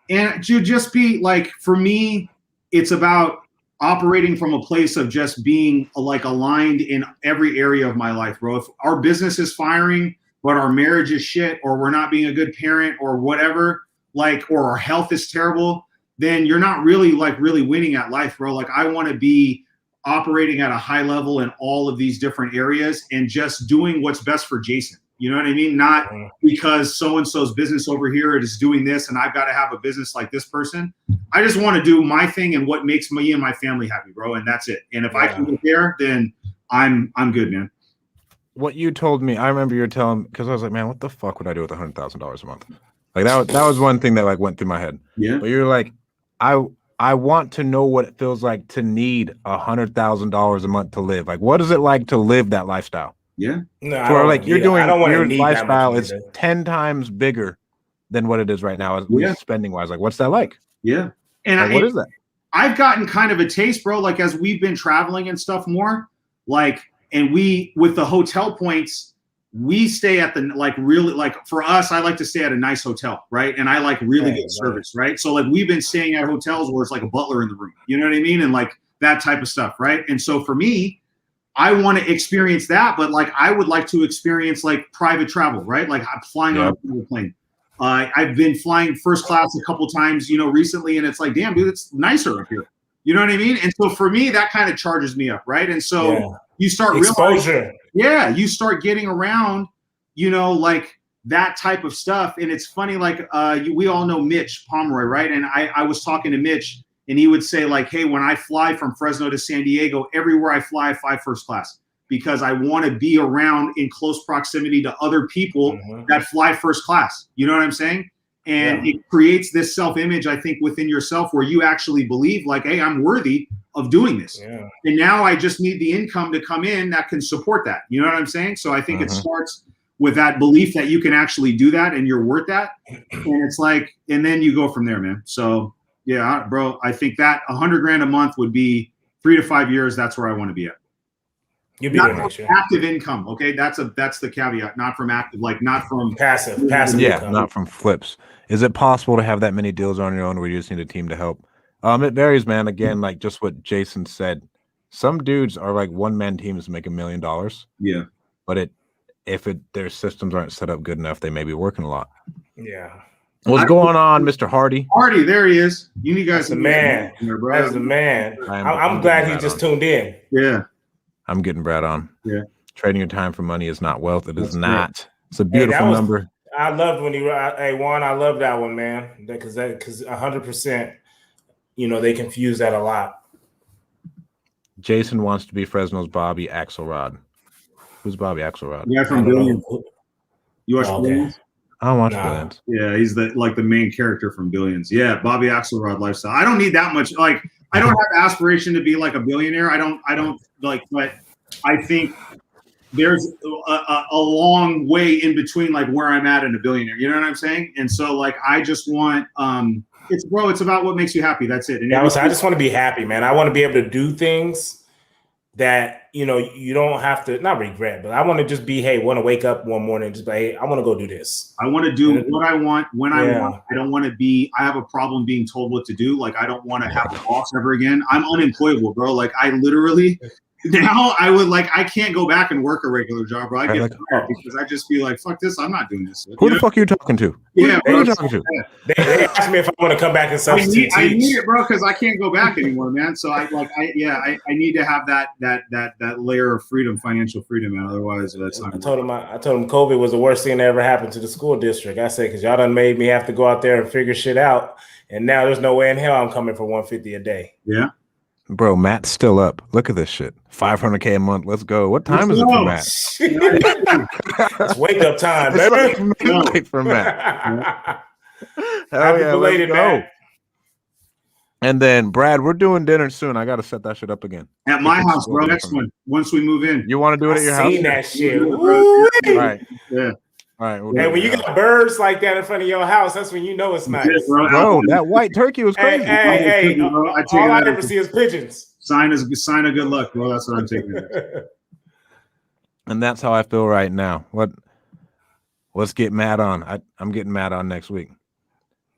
to just be like, for me, it's about operating from a place of just being like aligned in every area of my life, bro. If our business is firing, but our marriage is shit, or we're not being a good parent or whatever, like, or our health is terrible, then you're not really winning at life, bro. Like I want to be operating at a high level in all of these different areas and just doing what's best for Jason. You know what I mean? Not because so-and-so's business over here is doing this and I've got to have a business like this person. I just want to do my thing and what makes me and my family happy, bro. And that's it. And if I can get there, then I'm good, man. What you told me, I remember you were telling, because I was like, man, what the fuck would I do with $100,000 a month? Like that was one thing that like went through my head. Yeah. But you're like, I want to know what it feels like to need $100,000 a month to live. Like, what is it like to live that lifestyle? Yeah. No, so like you're doing your lifestyle is either. 10 times bigger than what it is right now, spending wise. Like, what's that like? Yeah. And like, what is that? I've gotten kind of a taste, bro. Like as we've been traveling and stuff more, like, and with the hotel points, we stay at the, like, really, like for us, I like to stay at a nice hotel, right? And I like really good service, right? So like we've been staying at hotels where it's like a butler in the room, you know what I mean? And like that type of stuff, right? And so for me, I want to experience that, but like I would like to experience like private travel, right? Like I'm flying on a plane. I've been flying first class a couple times, recently, and it's like, damn, dude, it's nicer up here. You know what I mean? And so for me, that kind of charges me up, right? And so you start realizing, you start getting around, like that type of stuff. And it's funny, like we all know Mitch Pomeroy, right? And I was talking to Mitch, and he would say like, hey, when I fly from Fresno to San Diego, everywhere I fly first class, because I want to be around in close proximity to other people that fly first class. You know what I'm saying? And it creates this self-image, I think, within yourself where you actually believe like, hey, I'm worthy of doing this. Yeah. And now I just need the income to come in that can support that. You know what I'm saying? So I think it starts with that belief that you can actually do that and you're worth that. And it's like, and then you go from there, man. So yeah, bro, I think that $100,000 a month would be 3 to 5 years. That's where I want to be at. You'll be not there, from active income. Okay. That's the caveat, not from active, like not from passive. Yeah. income. Not from flips. Is it possible to have that many deals on your own where you just need a team to help? It varies, man. Again, like just what Jason said, some dudes are like one-man teams make $1 million. Yeah. But if their systems aren't set up good enough, they may be working a lot. Yeah. What's going on, Mr. Hardy? Hardy, there he is. You guys, that's the man. That's the man. I'm glad he just tuned in. Yeah. I'm getting Brad on. Yeah. Trading your time for money is not wealth. It is not. It's a beautiful number. I loved when Juan, I love that one, man. Because 100%, they confuse that a lot. Jason wants to be Fresno's Bobby Axelrod. Who's Bobby Axelrod? Yeah, from Billions. You watch Okay. Billions? I don't watch Nah. Billions. Yeah, he's the main character from Billions. Yeah, Bobby Axelrod lifestyle. I don't need that much. Like, I don't have aspiration to be like a billionaire. I don't like, but I think there's a long way in between like where I'm at and a billionaire. You know what I'm saying? And so like I just want it's about what makes you happy. That's it. And I just want to be happy, man. I want to be able to do things that, you know, you don't have to not regret, but I want to just be, hey, want to wake up one morning and just be, hey, I want to go do this. I want to do what I want when I Yeah. want. I don't want to be, I have a problem being told what to do. Like, I don't want to have a boss ever again. I'm unemployable, bro. Like, I literally, now I would like, I can't go back and work a regular job, bro. I get Like, tired because I just be like, fuck this. I'm not doing this. Who the fuck are you talking to? Yeah, Who are you bro. talking to? They asked me if I want to come back and I substitute need teach. it, bro, because I can't go back anymore, man. So I need to have that layer of freedom, financial freedom, man. Otherwise, that's not. I told him COVID was the worst thing that ever happened to the school district. I said, because y'all done made me have to go out there and figure shit out, and now there's no way in hell I'm coming for $150 a day. Yeah, Bro, Matt's still up. Look at this shit. $500K a month. Let's go. What time is it for Matt? It's wake up time, It's baby. like midnight for Matt. Hell Happy yeah, belated, let's go. man. And then, Brad, we're doing dinner soon. I got to set that shit up again. at my house, bro. Next one, once we move in. You want to do it at your I house? seen that shit. All Woo-wee. Right. Yeah. All right. We'll Hey, do when it you at your got birds like that in front of your house, that's when you know it's nice. Yeah, bro. house. Bro, that white turkey was Hey, crazy. hey, Bro, I take all I that ever as- see is pigeons. Sign of good luck, bro. That's what I'm taking. And that's how I feel right now. Let's get Matt on. I'm getting Matt on next week.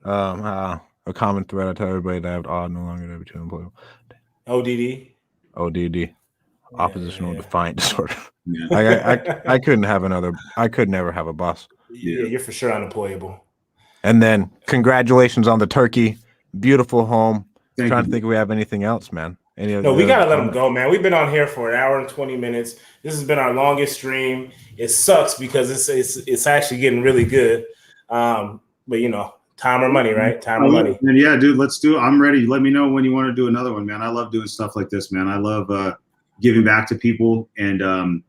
A common thread. I tell everybody that I have odd no longer every two employable. ODD. ODD. Oppositional yeah. defiant disorder. Yeah. I couldn't have another. I could never have a boss. Yeah, you're for sure unemployable. And then congratulations on the turkey. Beautiful home. Thank Trying you. to think if we have anything else, man. No, we gotta let them go, man. We've been on here for 1 hour and 20 minutes. This has been our longest stream. It sucks because it's actually getting really good. But you know, time or money, right? Time or money. And yeah, dude, let's do it. I'm ready. Let me know when you want to do another one, man. I love doing stuff like this, man. I love giving back to people and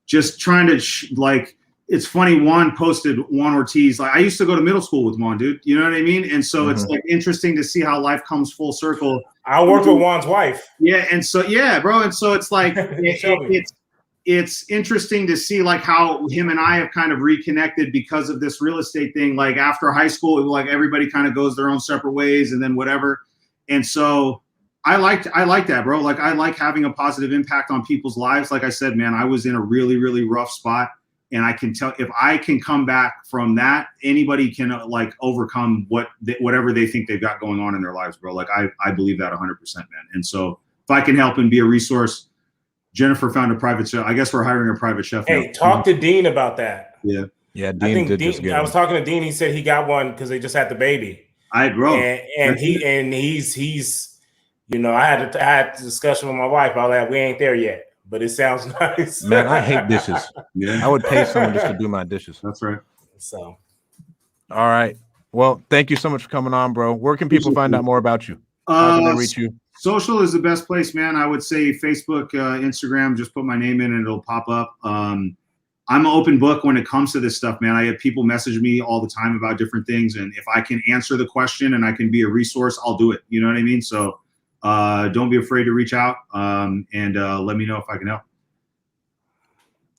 just trying to like. It's funny. Juan Ortiz. Like I used to go to middle school with Juan, dude. You know what I mean? And so it's like interesting to see how life comes full circle. I worked with Juan's wife. Yeah, and so yeah, bro, and so it's like it's interesting to see like how him and I have kind of reconnected because of this real estate thing. Like after high school, it was like everybody kind of goes their own separate ways, and then whatever. And so I like that, bro. Like I like having a positive impact on people's lives. Like I said, man, I was in a really, really rough spot. And I can tell if I can come back from that, anybody can like overcome whatever they think they've got going on in their lives, bro. Like I believe that 100%, man. And so if I can help and be a resource, Jennifer found a private chef. I guess we're hiring a private chef. Hey, now. talk to Dean about that. Yeah. Yeah, I Dean think did just get I was talking to Dean. He said he got one because they just had the baby. And he's you know, I had a discussion with my wife about that. We ain't there yet. But it sounds nice. Man, I hate dishes. Yeah. I would pay someone just to do my dishes. That's right. So, all right. Well, thank you so much for coming on, bro. Where can people find out more about you? How can they reach you? Social is the best place, man. I would say Facebook, Instagram, just put my name in and it'll pop up. I'm an open book when it comes to this stuff, man. I have people message me all the time about different things. And if I can answer the question and I can be a resource, I'll do it. You know what I mean? So don't be afraid to reach out and let me know if I can help.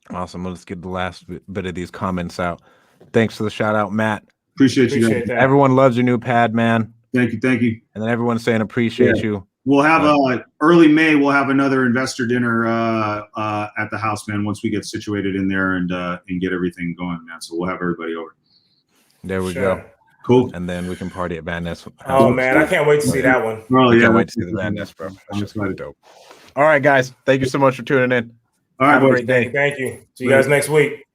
Awesome. Let's get the last bit of these comments out. Thanks for the shout out, Matt. Appreciate you guys. that. Everyone loves your new pad, man. Thank you. And then everyone's saying appreciate you. We'll have early May. We'll have another investor dinner at the house, man. Once we get situated in there and get everything going, man. So we'll have everybody over. There we go. Cool. And then we can party at Van Ness. Oh man, I can't wait to see that one. Oh I yeah, can't wait to see the Van Ness, bro. That's just gonna be dope. All right, guys. Thank you so much for tuning in. All right, Have a boys. great day. Thank you. See you guys next week.